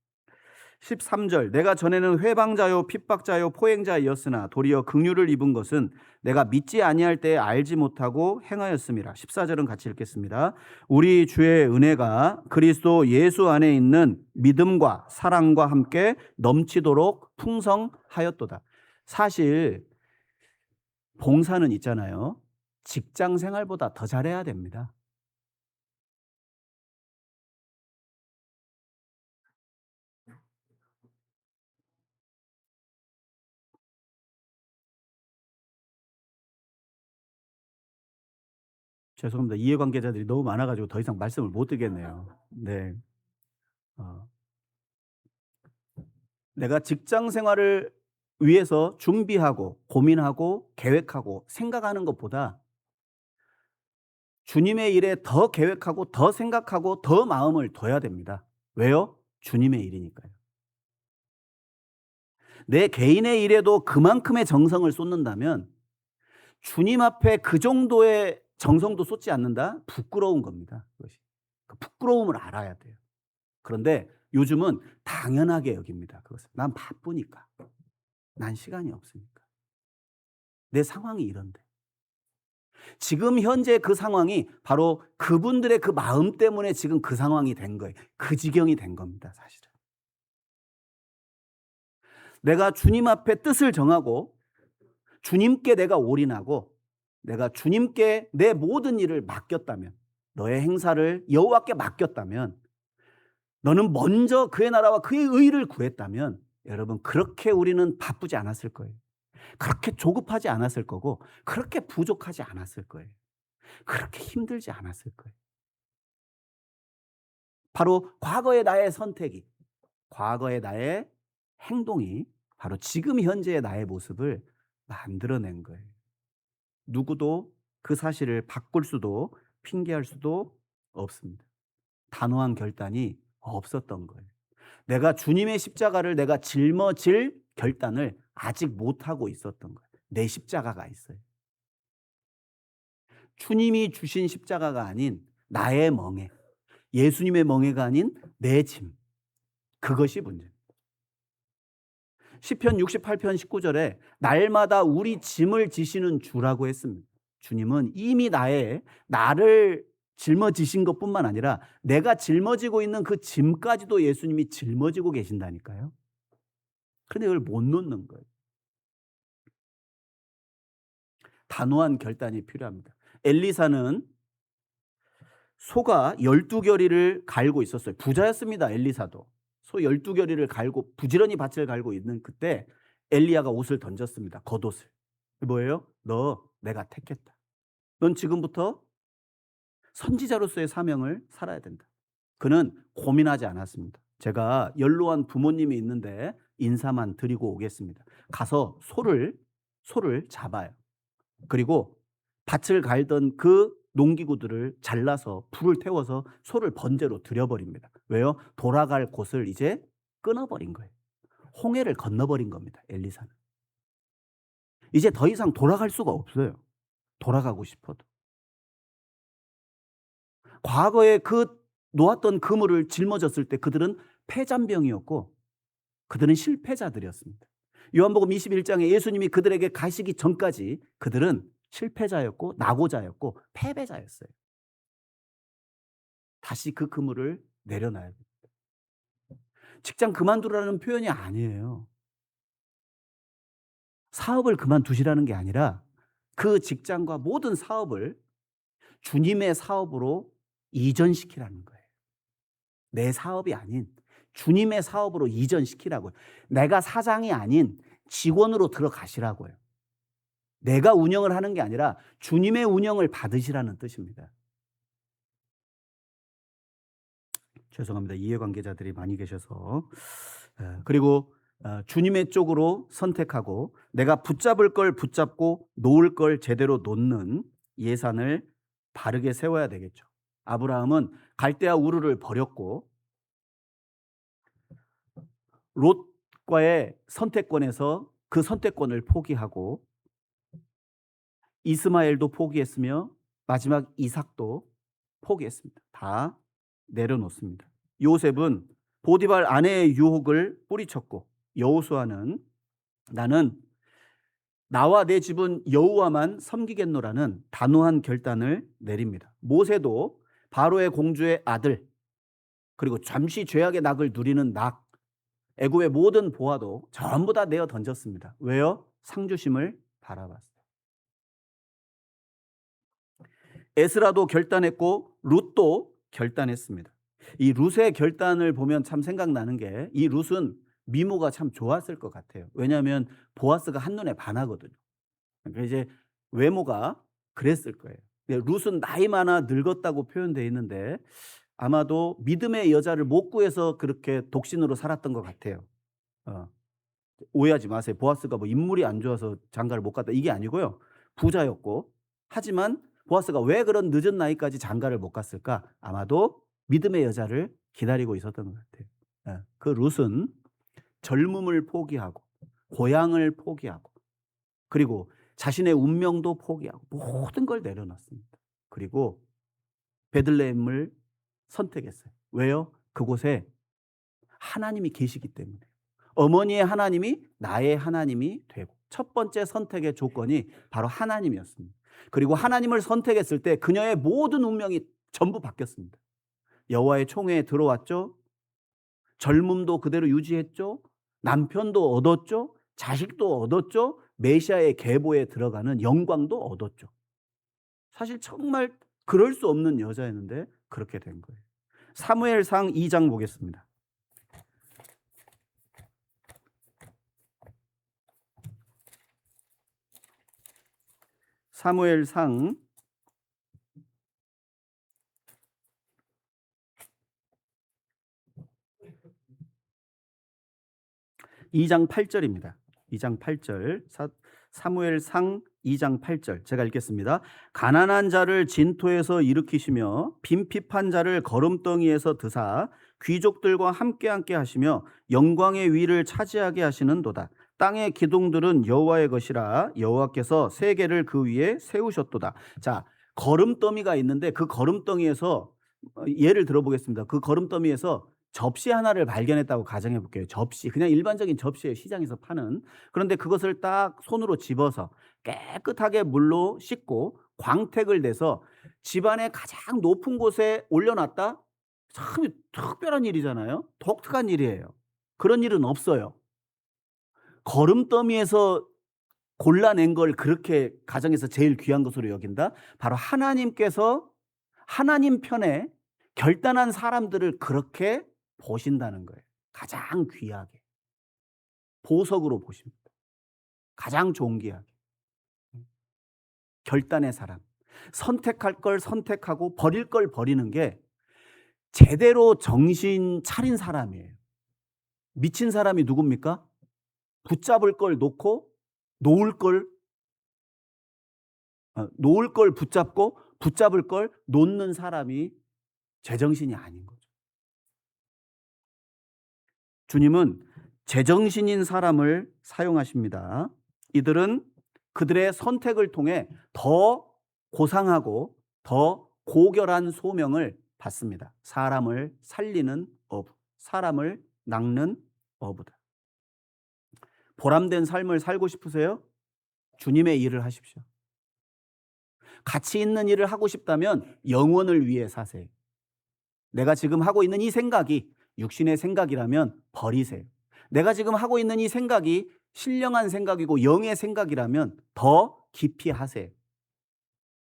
13절 내가 전에는 회방자요 핍박자요 포행자였으나 도리어 긍휼을 입은 것은 내가 믿지 아니할 때에 알지 못하고 행하였음이라. 14절은 같이 읽겠습니다. 우리 주의 은혜가 그리스도 예수 안에 있는 믿음과 사랑과 함께 넘치도록 풍성하였도다. 사실 봉사는 있잖아요. 직장 생활보다 더 잘해야 됩니다. 죄송합니다. 이해관계자들이 너무 많아가지고 더 이상 말씀을 못 드리겠네요. 네. 어, 내가 직장 생활을 위해서 준비하고 고민하고 계획하고 생각하는 것보다 주님의 일에 더 계획하고 더 생각하고 더 마음을 둬야 됩니다. 왜요? 주님의 일이니까요. 내 개인의 일에도 그만큼의 정성을 쏟는다면 주님 앞에 그 정도의 정성도 쏟지 않는다? 부끄러운 겁니다. 그것이. 그 부끄러움을 알아야 돼요. 그런데 요즘은 당연하게 여깁니다. 그것을. 난 바쁘니까. 난 시간이 없으니까. 내 상황이 이런데. 지금 현재 그 상황이 바로 그분들의 그 마음 때문에 지금 그 상황이 된 거예요. 그 지경이 된 겁니다, 사실은. 내가 주님 앞에 뜻을 정하고 주님께 내가 올인하고 내가 주님께 내 모든 일을 맡겼다면 너의 행사를 여호와께 맡겼다면 너는 먼저 그의 나라와 그의 의를 구했다면 여러분 그렇게 우리는 바쁘지 않았을 거예요. 그렇게 조급하지 않았을 거고 그렇게 부족하지 않았을 거예요. 그렇게 힘들지 않았을 거예요. 바로 과거의 나의 선택이 과거의 나의 행동이 바로 지금 현재의 나의 모습을 만들어낸 거예요. 누구도 그 사실을 바꿀 수도 핑계할 수도 없습니다. 단호한 결단이 없었던 거예요. 내가 주님의 십자가를 내가 짊어질 결단을 아직 못하고 있었던 거예요. 내 십자가가 있어요. 주님이 주신 십자가가 아닌 나의 멍에, 예수님의 멍에가 아닌 내 짐. 그것이 문제입니다. 시편 68편 19절에 날마다 우리 짐을 지시는 주라고 했습니다. 주님은 이미 나를 짊어지신 것뿐만 아니라 내가 짊어지고 있는 그 짐까지도 예수님이 짊어지고 계신다니까요. 그런데 이걸 못 놓는 거예요. 단호한 결단이 필요합니다. 엘리사는 소가 12겨리를 갈고 있었어요. 부자였습니다. 엘리사도. 소 12겨리를 갈고 부지런히 밭을 갈고 있는 그때 엘리야가 옷을 던졌습니다. 겉옷을. 뭐예요? 너 내가 택했다. 넌 지금부터 선지자로서의 사명을 살아야 된다. 그는 고민하지 않았습니다. 제가 연로한 부모님이 있는데 인사만 드리고 오겠습니다. 가서 소를 잡아요. 그리고 밭을 갈던 그 농기구들을 잘라서 불을 태워서 소를 번제로 드려버립니다. 왜요? 돌아갈 곳을 이제 끊어버린 거예요. 홍해를 건너버린 겁니다. 엘리사는. 이제 더 이상 돌아갈 수가 없어요. 돌아가고 싶어도. 과거에 그 놓았던 그물을 짊어졌을 때 그들은 패잔병이었고 그들은 실패자들이었습니다. 요한복음 21장에 예수님이 그들에게 가시기 전까지 그들은 실패자였고 낙오자였고 패배자였어요. 다시 그 그물을 내려놔야 됩니다. 직장 그만두라는 표현이 아니에요. 사업을 그만두시라는 게 아니라 그 직장과 모든 사업을 주님의 사업으로 이전시키라는 거예요. 내 사업이 아닌 주님의 사업으로 이전시키라고요. 내가 사장이 아닌 직원으로 들어가시라고요. 내가 운영을 하는 게 아니라 주님의 운영을 받으시라는 뜻입니다. 죄송합니다. 이해관계자들이 많이 계셔서. 그리고 주님의 쪽으로 선택하고 내가 붙잡을 걸 붙잡고 놓을 걸 제대로 놓는 예산을 바르게 세워야 되겠죠. 아브라함은 갈대아 우르를 버렸고 롯과의 선택권에서 그 선택권을 포기하고 이스마엘도 포기했으며 마지막 이삭도 포기했습니다. 다 내려놓습니다. 요셉은 보디발 아내의 유혹을 뿌리쳤고 여호수아는 나는 나와 내 집은 여호와만 섬기겠노라는 단호한 결단을 내립니다. 모세도 바로의 공주의 아들 그리고 잠시 죄악의 낙을 누리는 낙 애굽의 모든 보화도 전부 다 내어 던졌습니다. 왜요? 상주심을 바라봤어요. 에스라도 결단했고 룻도 결단했습니다. 이 룻의 결단을 보면 참 생각나는 게 이 룻은 미모가 참 좋았을 것 같아요. 왜냐하면 보아스가 한눈에 반하거든요. 그러니까 이제 외모가 그랬을 거예요. 룻은 나이 많아 늙었다고 표현되어 있는데 아마도 믿음의 여자를 못 구해서 그렇게 독신으로 살았던 것 같아요. 오해하지 마세요. 보아스가 뭐 인물이 안 좋아서 장가를 못 갔다 이게 아니고요. 부자였고 하지만 보아스가 왜 그런 늦은 나이까지 장가를 못 갔을까? 아마도 믿음의 여자를 기다리고 있었던 것 같아요. 그 룻은 젊음을 포기하고 고향을 포기하고 그리고 자신의 운명도 포기하고 모든 걸 내려놨습니다. 그리고 베들레헴을 선택했어요. 왜요? 그곳에 하나님이 계시기 때문에. 어머니의 하나님이 나의 하나님이 되고 첫 번째 선택의 조건이 바로 하나님이었습니다. 그리고 하나님을 선택했을 때 그녀의 모든 운명이 전부 바뀌었습니다. 여호와의 총회에 들어왔죠. 젊음도 그대로 유지했죠. 남편도 얻었죠. 자식도 얻었죠. 메시아의 계보에 들어가는 영광도 얻었죠. 사실 정말 그럴 수 없는 여자였는데 그렇게 된 거예요. 사무엘상 2장 보겠습니다. 사무엘상 2장 8절입니다. 2장 8절 사무엘상 2장 8절 제가 읽겠습니다. 가난한 자를 진토에서 일으키시며 빈핍한 자를 거름덩이에서 드사 귀족들과 함께 하시며 영광의 위를 차지하게 하시는도다. 땅의 기둥들은 여호와의 것이라 여호와께서 세계를 그 위에 세우셨도다. 자, 거름더미가 있는데 그 거름덩이에서 예를 들어보겠습니다. 그 거름더미에서 접시 하나를 발견했다고 가정해 볼게요. 접시, 그냥 일반적인 접시예요. 시장에서 파는. 그런데 그것을 딱 손으로 집어서 깨끗하게 물로 씻고 광택을 내서 집안의 가장 높은 곳에 올려놨다? 참 특별한 일이잖아요. 독특한 일이에요. 그런 일은 없어요. 거름더미에서 골라낸 걸 그렇게 가정에서 제일 귀한 것으로 여긴다? 바로 하나님께서 하나님 편에 결단한 사람들을 그렇게 보신다는 거예요. 가장 귀하게. 보석으로 보십니다. 가장 존귀하게. 결단의 사람. 선택할 걸 선택하고 버릴 걸 버리는 게 제대로 정신 차린 사람이에요. 미친 사람이 누굽니까? 붙잡을 걸 놓고 놓을 걸 놓을 걸 붙잡고 붙잡을 걸 놓는 사람이 제정신이 아닌 거죠. 주님은 제정신인 사람을 사용하십니다. 이들은 그들의 선택을 통해 더 고상하고 더 고결한 소명을 받습니다. 사람을 살리는 어부, 사람을 낚는 어부다. 보람된 삶을 살고 싶으세요? 주님의 일을 하십시오. 가치 있는 일을 하고 싶다면 영혼을 위해 사세요. 내가 지금 하고 있는 이 생각이 육신의 생각이라면 버리세요. 내가 지금 하고 있는 이 생각이 신령한 생각이고 영의 생각이라면 더 깊이 하세요.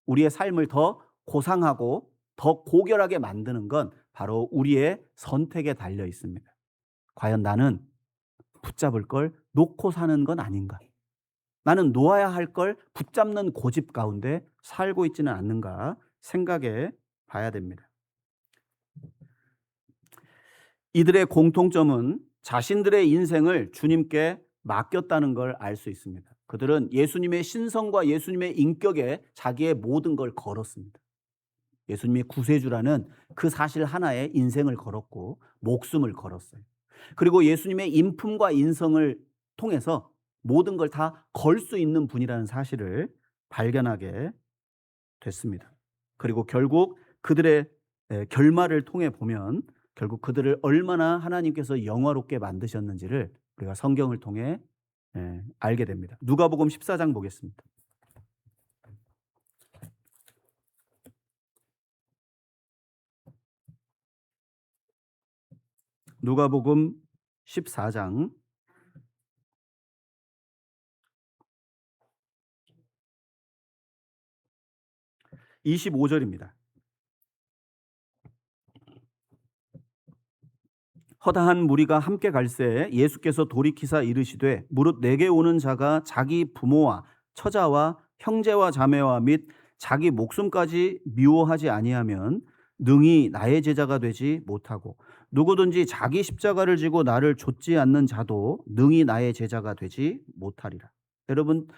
우리의 삶을 더 고상하고 더 고결하게 만드는 건 바로 우리의 선택에 달려 있습니다. 과연 나는 붙잡을 걸 놓고 사는 건 아닌가? 나는 놓아야 할 걸 붙잡는 고집 가운데 살고 있지는 않는가 생각해 봐야 됩니다. 이들의 공통점은 자신들의 인생을 주님께 맡겼다는 걸 알 수 있습니다. 그들은 예수님의 신성과 예수님의 인격에 자기의 모든 걸 걸었습니다. 예수님이 구세주라는 그 사실 하나에 인생을 걸었고 목숨을 걸었어요. 그리고 예수님의 인품과 인성을 통해서 모든 걸 다 걸 수 있는 분이라는 사실을 발견하게 됐습니다. 그리고 결국 그들의 결말을 통해 보면 결국 그들을 얼마나 하나님께서 영화롭게 만드셨는지를 우리가 성경을 통해 알게 됩니다. 누가복음 14장 보겠습니다. 누가복음 14장 25절입니다. 허다한 무리가 함께 갈새 예수께서 돌이키사 이르시되 무릇 내게 오는 자가 자기 부모와 처자와 형제와 자매와 및 자기 목숨까지 미워하지 아니하면 능히 나의 제자가 되지 못하고 누구든지 자기 십자가를 지고 나를 좇지 않는 자도 능히 나의 제자가 되지 못하리라. 여러분,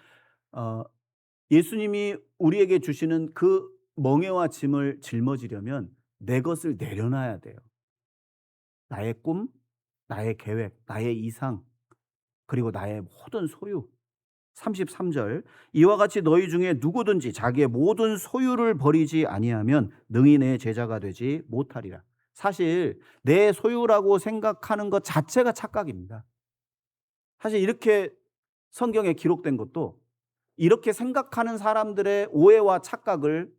예수님이 우리에게 주시는 그 멍에와 짐을 짊어지려면 내 것을 내려놔야 돼요. 나의 꿈, 나의 계획, 나의 이상, 그리고 나의 모든 소유. 33절 이와 같이 너희 중에 누구든지 자기의 모든 소유를 버리지 아니하면 능히 내 제자가 되지 못하리라. 사실 내 소유라고 생각하는 것 자체가 착각입니다. 사실 이렇게 성경에 기록된 것도 이렇게 생각하는 사람들의 오해와 착각을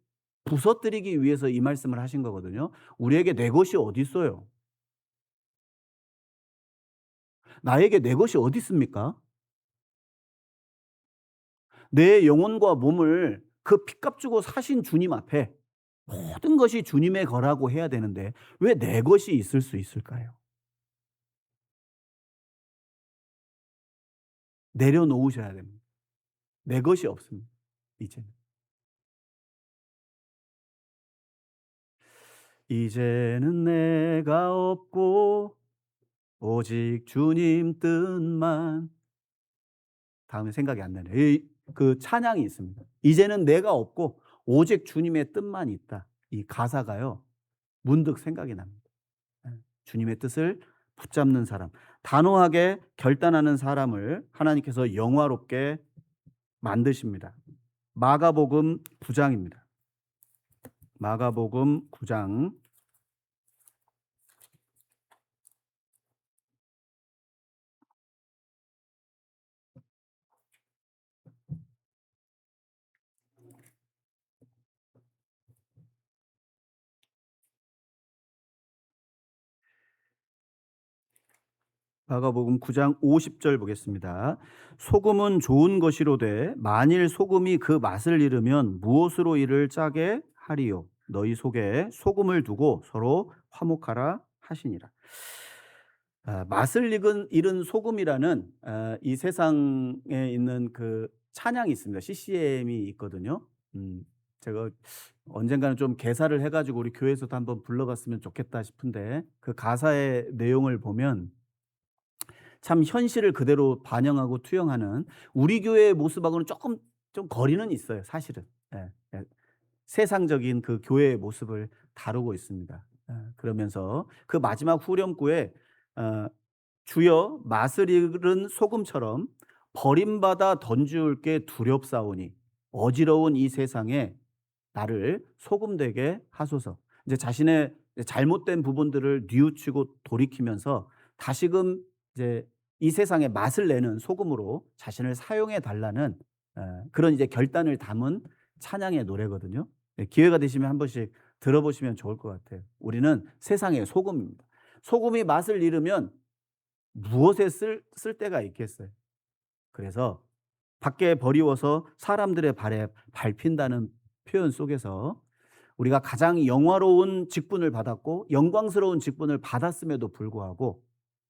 부서뜨리기 위해서 이 말씀을 하신 거거든요. 우리에게 내 것이 어디 있어요? 나에게 내 것이 어디 있습니까? 내 영혼과 몸을 그 핏값 주고 사신 주님 앞에 모든 것이 주님의 거라고 해야 되는데 왜 내 것이 있을 수 있을까요? 내려놓으셔야 됩니다. 내 것이 없습니다. 이제는. 이제는 내가 없고 오직 주님 뜻만. 다음에 생각이 안 나네요. 그 찬양이 있습니다. 이제는 내가 없고 오직 주님의 뜻만 있다. 이 가사가요. 문득 생각이 납니다. 주님의 뜻을 붙잡는 사람, 단호하게 결단하는 사람을 하나님께서 영화롭게 만드십니다. 마가복음 9장입니다. 마가복음 9장 50절 보겠습니다. 소금은 좋은 것이로되 만일 소금이 그 맛을 잃으면 무엇으로 이를 짜게 하리요? 너희 속에 소금을 두고 서로 화목하라 하시니라. 맛을 잃은 소금이라는 이 세상에 있는 그 찬양이 있습니다. CCM이 있거든요. 제가 언젠가는 좀 개사를 해가지고 우리 교회에서도 한번 불러봤으면 좋겠다 싶은데 그 가사의 내용을 보면 참 현실을 그대로 반영하고 투영하는 우리 교회의 모습하고는 조금 좀 거리는 있어요, 사실은. 예. 예. 세상적인 그 교회의 모습을 다루고 있습니다. 그러면서 그 마지막 후렴구에 어 "주여 맛을 잃은 소금처럼 버림받아 던지울 게 두렵사오니 어지러운 이 세상에 나를 소금 되게 하소서." 이제 자신의 잘못된 부분들을 뉘우치고 돌이키면서 다시금 이제 이 세상에 맛을 내는 소금으로 자신을 사용해 달라는 그런 이제 결단을 담은 찬양의 노래거든요. 예, 기회가 되시면 한 번씩 들어보시면 좋을 것 같아요. 우리는 세상의 소금입니다. 소금이 맛을 잃으면 무엇에 쓸 데가 있겠어요. 그래서 밖에 버리워서 사람들의 발에 밟힌다는 표현 속에서 우리가 가장 영화로운 직분을 받았고 영광스러운 직분을 받았음에도 불구하고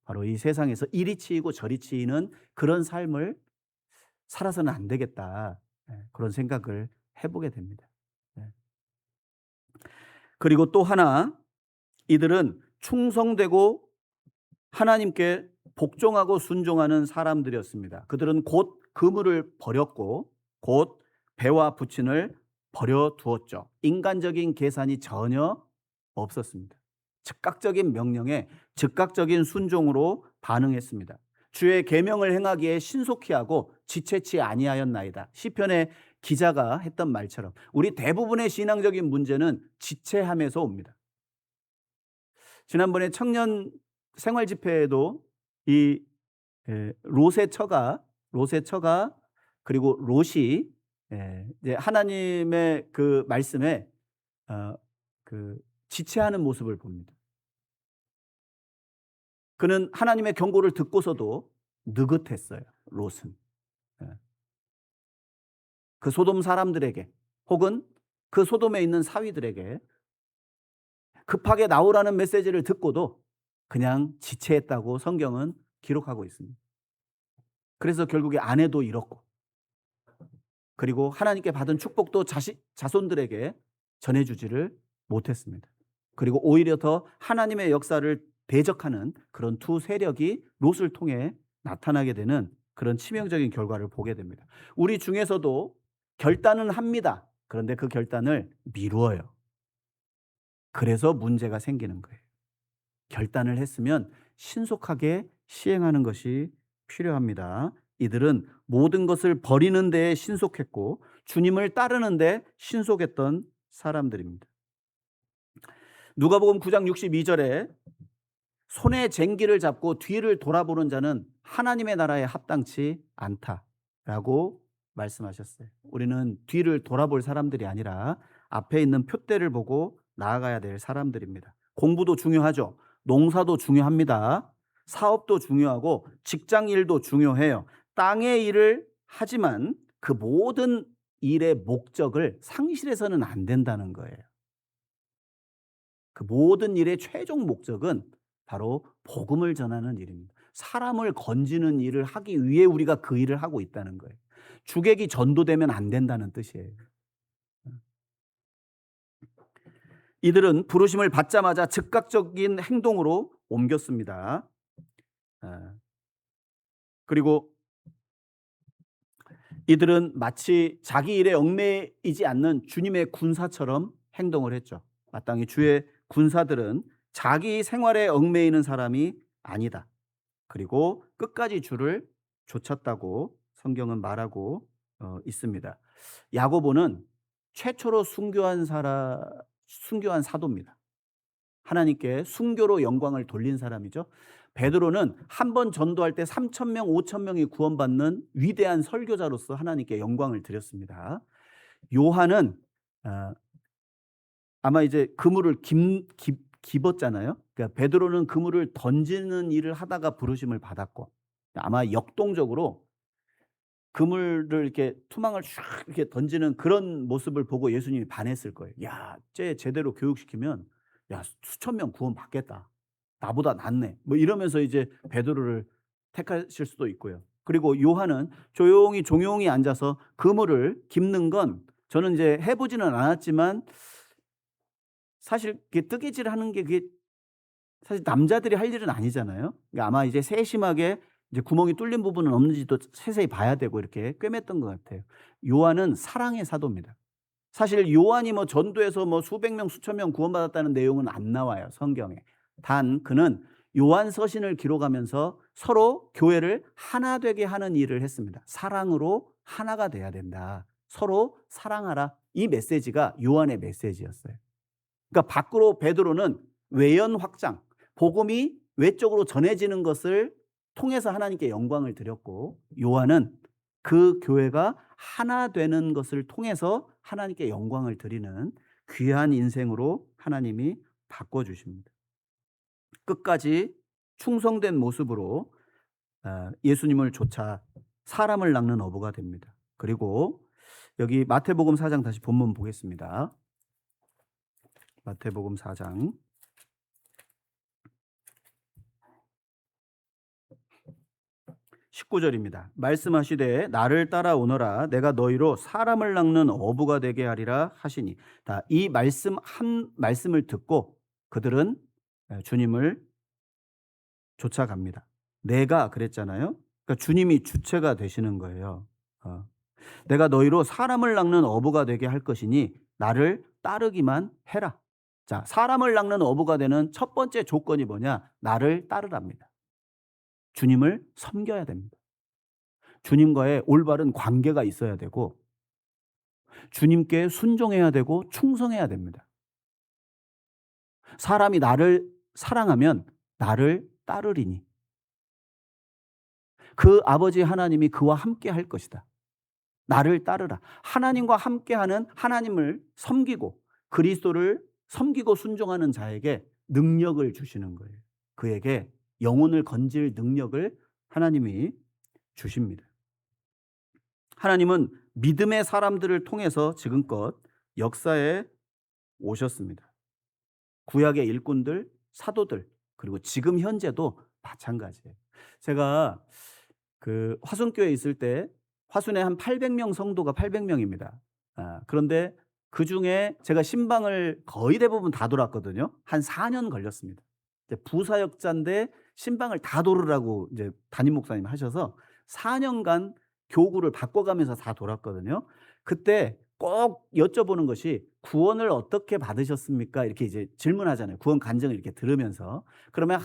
바로 이 세상에서 이리 치이고 저리 치이는 그런 삶을 살아서는 안 되겠다. 그런 생각을 해보게 됩니다. 예. 그리고 또 하나, 이들은 충성되고 하나님께 복종하고 순종하는 사람들이었습니다. 그들은 곧 그물을 버렸고 곧 배와 부친을 버려두었죠. 인간적인 계산이 전혀 없었습니다. 즉각적인 명령에 즉각적인 순종으로 반응했습니다. 주의 계명을 행하기에 신속히 하고 지체치 아니하였나이다. 시편의 기자가 했던 말처럼 우리 대부분의 신앙적인 문제는 지체함에서 옵니다. 지난번에 청년 생활 집회에도 이 롯의 처가 그리고 롯이 이제 하나님의 그 말씀에 그 지체하는 모습을 봅니다. 그는 하나님의 경고를 듣고서도 느긋했어요. 롯은. 예. 그 소돔 사람들에게 혹은 그 소돔에 있는 사위들에게 급하게 나오라는 메시지를 듣고도 그냥 지체했다고 성경은 기록하고 있습니다. 그래서 결국에 아내도 잃었고 그리고 하나님께 받은 축복도 자손들에게 전해주지를 못했습니다. 그리고 오히려 더 하나님의 역사를 대적하는 그런 두 세력이 롯을 통해 나타나게 되는 그런 치명적인 결과를 보게 됩니다. 우리 중에서도 결단은 합니다. 그런데 그 결단을 미루어요. 그래서 문제가 생기는 거예요. 결단을 했으면 신속하게 시행하는 것이 필요합니다. 이들은 모든 것을 버리는 데에 신속했고 주님을 따르는 데 신속했던 사람들입니다. 누가복음 9장 62절에 손에 쟁기를 잡고 뒤를 돌아보는 자는 하나님의 나라에 합당치 않다라고 말씀하셨어요. 우리는 뒤를 돌아볼 사람들이 아니라 앞에 있는 표대를 보고 나아가야 될 사람들입니다. 공부도 중요하죠. 농사도 중요합니다. 사업도 중요하고 직장 일도 중요해요. 땅의 일을 하지만 그 모든 일의 목적을 상실해서는 안 된다는 거예요. 그 모든 일의 최종 목적은 바로 복음을 전하는 일입니다. 사람을 건지는 일을 하기 위해 우리가 그 일을 하고 있다는 거예요. 주객이 전도되면 안 된다는 뜻이에요. 이들은 부르심을 받자마자 즉각적인 행동으로 옮겼습니다. 그리고 이들은 마치 자기 일에 얽매이지 않는 주님의 군사처럼 행동을 했죠. 마땅히 주의 군사들은 자기 생활에 얽매이는 사람이 아니다. 그리고 끝까지 주를 좇았다고 성경은 말하고 있습니다. 야고보는 최초로 순교한 사도입니다. 하나님께 순교로 영광을 돌린 사람이죠. 베드로는 한 번 전도할 때 3,000명, 5,000명이 구원받는 위대한 설교자로서 하나님께 영광을 드렸습니다. 요한은 아마 이제 그물을 집었잖아요. 그러니까 베드로는 그물을 던지는 일을 하다가 부르심을 받았고 아마 역동적으로 그물을 이렇게 투망을 쫙 이렇게 던지는 그런 모습을 보고 예수님이 반했을 거예요. 야, 쟤 제대로 교육시키면 야, 수천 명 구원 받겠다. 나보다 낫네. 뭐 이러면서 이제 베드로를 택하실 수도 있고요. 그리고 요한은 조용히 앉아서 그물을 깁는 건 저는 이제 해보지는 않았지만 사실 뜨개질 하는 게 그게 사실 남자들이 할 일은 아니잖아요. 그러니까 아마 이제 세심하게 이제 구멍이 뚫린 부분은 없는지도 세세히 봐야 되고 이렇게 꿰맸던 것 같아요. 요한은 사랑의 사도입니다. 사실 요한이 뭐 전도해서 뭐 수백 명, 수천 명 구원받았다는 내용은 안 나와요, 성경에. 단 그는 요한 서신을 기록하면서 서로 교회를 하나 되게 하는 일을 했습니다. 사랑으로 하나가 돼야 된다. 서로 사랑하라. 이 메시지가 요한의 메시지였어요. 그러니까 밖으로 베드로는 외연 확장, 복음이 외적으로 전해지는 것을 통해서 하나님께 영광을 드렸고, 요한은 그 교회가 하나 되는 것을 통해서 하나님께 영광을 드리는 귀한 인생으로 하나님이 바꿔주십니다. 끝까지 충성된 모습으로 예수님을 쫓아 사람을 낚는 어부가 됩니다. 그리고 여기 마태복음 4장 다시 본문 보겠습니다. 마태복음 4장 19절입니다. 말씀하시되 나를 따라오너라 내가 너희로 사람을 낚는 어부가 되게 하리라 하시니. 이 말씀 한 말씀을 듣고 그들은 주님을 쫓아갑니다. 내가 그랬잖아요. 그러니까 주님이 주체가 되시는 거예요. 내가 너희로 사람을 낚는 어부가 되게 할 것이니 나를 따르기만 해라. 자, 사람을 낚는 어부가 되는 첫 번째 조건이 뭐냐? 나를 따르랍니다. 주님을 섬겨야 됩니다. 주님과의 올바른 관계가 있어야 되고 주님께 순종해야 되고 충성해야 됩니다. 사람이 나를 사랑하면 나를 따르리니 그 아버지 하나님이 그와 함께 할 것이다. 나를 따르라. 하나님과 함께하는, 하나님을 섬기고 그리스도를 섬기고 순종하는 자에게 능력을 주시는 거예요. 그에게 영혼을 건질 능력을 하나님이 주십니다. 하나님은 믿음의 사람들을 통해서 지금껏 역사에 오셨습니다. 구약의 일꾼들, 사도들, 그리고 지금 현재도 마찬가지예요. 제가 그 화순교회에 있을 때 화순에 한 800명 성도가 800명입니다. 그런데 그 중에 제가 신방을 거의 대부분 다 돌았거든요. 한 4년 걸렸습니다. 부사역자인데 신방을 다 돌으라고 이제 담임 목사님 하셔서 4년간 교구를 바꿔가면서 다 돌았거든요. 그때 꼭 여쭤보는 것이 구원을 어떻게 받으셨습니까? 이렇게 이제 질문하잖아요. 구원 간증을 이렇게 들으면서. 그러면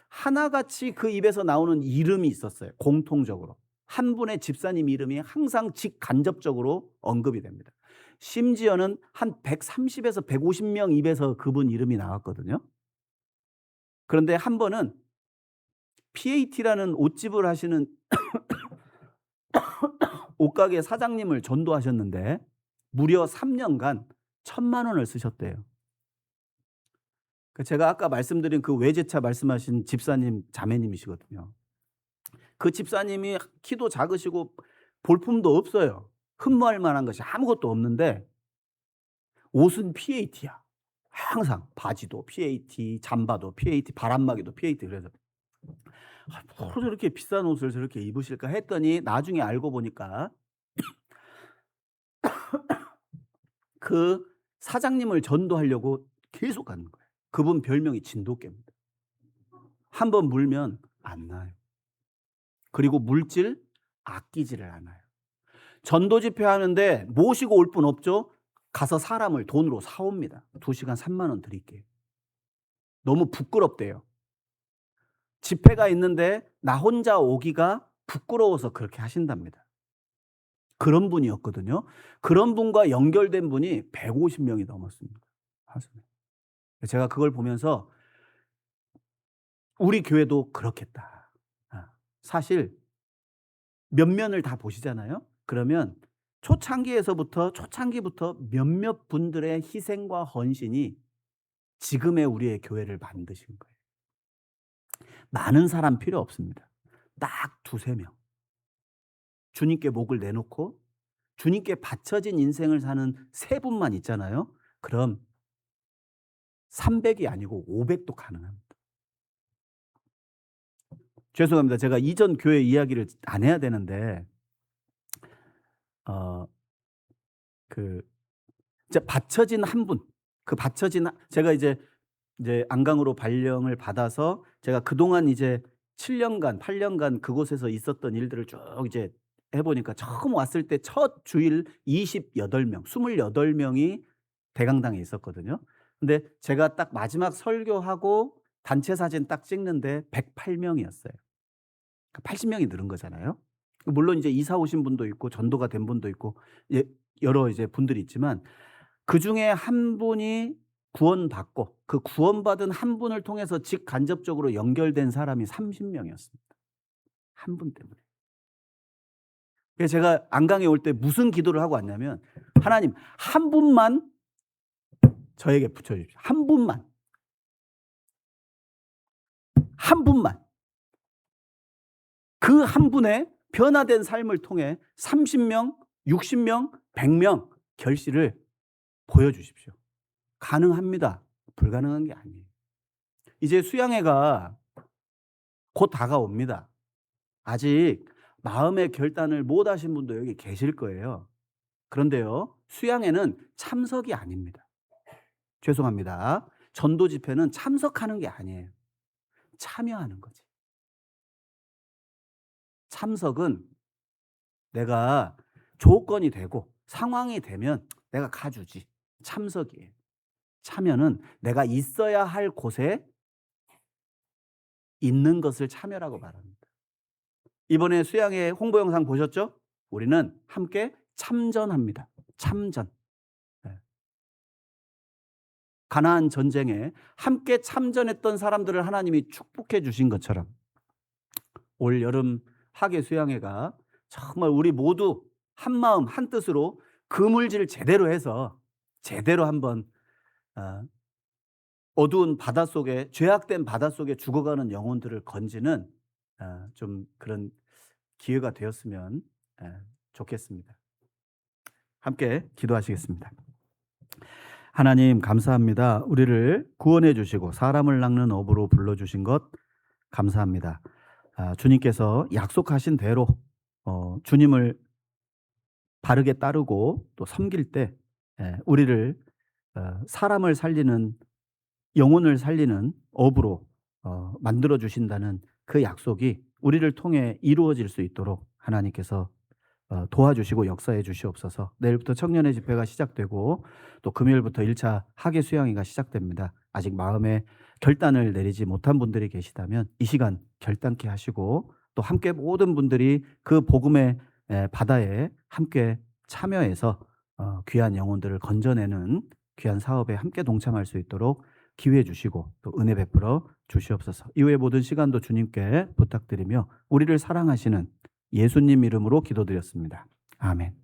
하나같이 그 입에서 나오는 이름이 있었어요. 공통적으로. 한 분의 집사님 이름이 항상 직간접적으로 언급이 됩니다. 심지어는 한 130에서 150명 입에서 그분 이름이 나왔거든요. 그런데 한 번은 PAT라는 옷집을 하시는 옷가게 사장님을 전도하셨는데 무려 3년간 1,000만 원을 쓰셨대요. 제가 아까 말씀드린 그 외제차 말씀하신 집사님 자매님이시거든요. 그 집사님이 키도 작으시고 볼품도 없어요. 흠모할 만한 것이 아무것도 없는데 옷은 PAT야. 항상 바지도 PAT, 잠바도 PAT, 바람막이도 PAT. 그래서 뭐로 저렇게 비싼 옷을 저렇게 입으실까 했더니 나중에 알고 보니까 그 사장님을 전도하려고 계속 가는 거예요. 그분 별명이 진돗개입니다. 한번 물면 안 나요. 그리고 물질 아끼지를 않아요. 전도 집회하는데 모시고 올 분 없죠? 가서 사람을 돈으로 사옵니다. 2시간 3만 원 드릴게요. 너무 부끄럽대요. 집회가 있는데 나 혼자 오기가 부끄러워서 그렇게 하신답니다. 그런 분이었거든요. 그런 분과 연결된 분이 150명이 넘었습니다. 제가 그걸 보면서 우리 교회도 그렇겠다. 사실 면면을 다 보시잖아요. 그러면 초창기부터 몇몇 분들의 희생과 헌신이 지금의 우리의 교회를 만드신 거예요. 많은 사람 필요 없습니다. 딱 2-3명. 주님께 목을 내놓고 주님께 바쳐진 인생을 사는 3분만 있잖아요. 그럼 300이 아니고 500도 가능합니다. 죄송합니다. 제가 이전 교회 이야기를 안 해야 되는데 이제 바쳐진 한 분, 제가 이제 안강으로 발령을 받아서 제가 그동안 이제 7년간, 8년간 그곳에서 있었던 일들을 쭉 이제 해보니까 처음 왔을 때 첫 주일 28명, 28명이 대강당에 있었거든요. 근데 제가 딱 마지막 설교하고 단체 사진 딱 찍는데 108명이었어요. 80명이 늘은 거잖아요. 물론 이제 이사 오신 분도 있고 전도가 된 분도 있고 여러 이제 분들이 있지만 그중에 한 분이 구원받고 그 구원받은 한 분을 통해서 직간접적으로 연결된 사람이 30명이었습니다. 한 분 때문에. 그래서 제가 안강에 올 때 무슨 기도를 하고 왔냐면 하나님 한 분만 저에게 붙여주십시오. 한 분만. 한 분만. 그 한 분의 변화된 삶을 통해 30명, 60명, 100명 결실을 보여주십시오. 가능합니다. 불가능한 게 아니에요. 이제 수양회가 곧 다가옵니다. 아직 마음의 결단을 못 하신 분도 여기 계실 거예요. 그런데요, 수양회는 참석이 아닙니다. 죄송합니다. 전도 집회는 참석하는 게 아니에요. 참여하는 거지. 참석은 내가 조건이 되고 상황이 되면 내가 가주지. 참석이에요. 참여는 내가 있어야 할 곳에 있는 것을 참여라고 말합니다. 이번에 수양회 홍보 영상 보셨죠? 우리는 함께 참전합니다. 참전. 가나안 전쟁에 함께 참전했던 사람들을 하나님이 축복해 주신 것처럼 올 여름 하계 수양회가 정말 우리 모두 한 마음 한 뜻으로 그물질 제대로 해서 제대로 한번 어두운 바닷속에 죄악된 바닷속에 죽어가는 영혼들을 건지는 좀 그런 기회가 되었으면 좋겠습니다. 함께 기도하시겠습니다. 하나님 감사합니다. 우리를 구원해 주시고 사람을 낚는 업으로 불러주신 것 감사합니다. 주님께서 약속하신 대로 주님을 바르게 따르고 또 섬길 때 우리를 사람을 살리는 영혼을 살리는 업으로 만들어 주신다는 그 약속이 우리를 통해 이루어질 수 있도록 하나님께서 도와주시고 역사해 주시옵소서. 내일부터 청년의 집회가 시작되고 또 금요일부터 1차 하계 수양회가 시작됩니다. 아직 마음에 결단을 내리지 못한 분들이 계시다면 이 시간 결단케 하시고 또 함께 모든 분들이 그 복음의 바다에 함께 참여해서 귀한 영혼들을 건져내는 귀한 사업에 함께 동참할 수 있도록 기회 주시고 또 은혜 베풀어 주시옵소서. 이후의 모든 시간도 주님께 부탁드리며 우리를 사랑하시는 예수님 이름으로 기도드렸습니다. 아멘.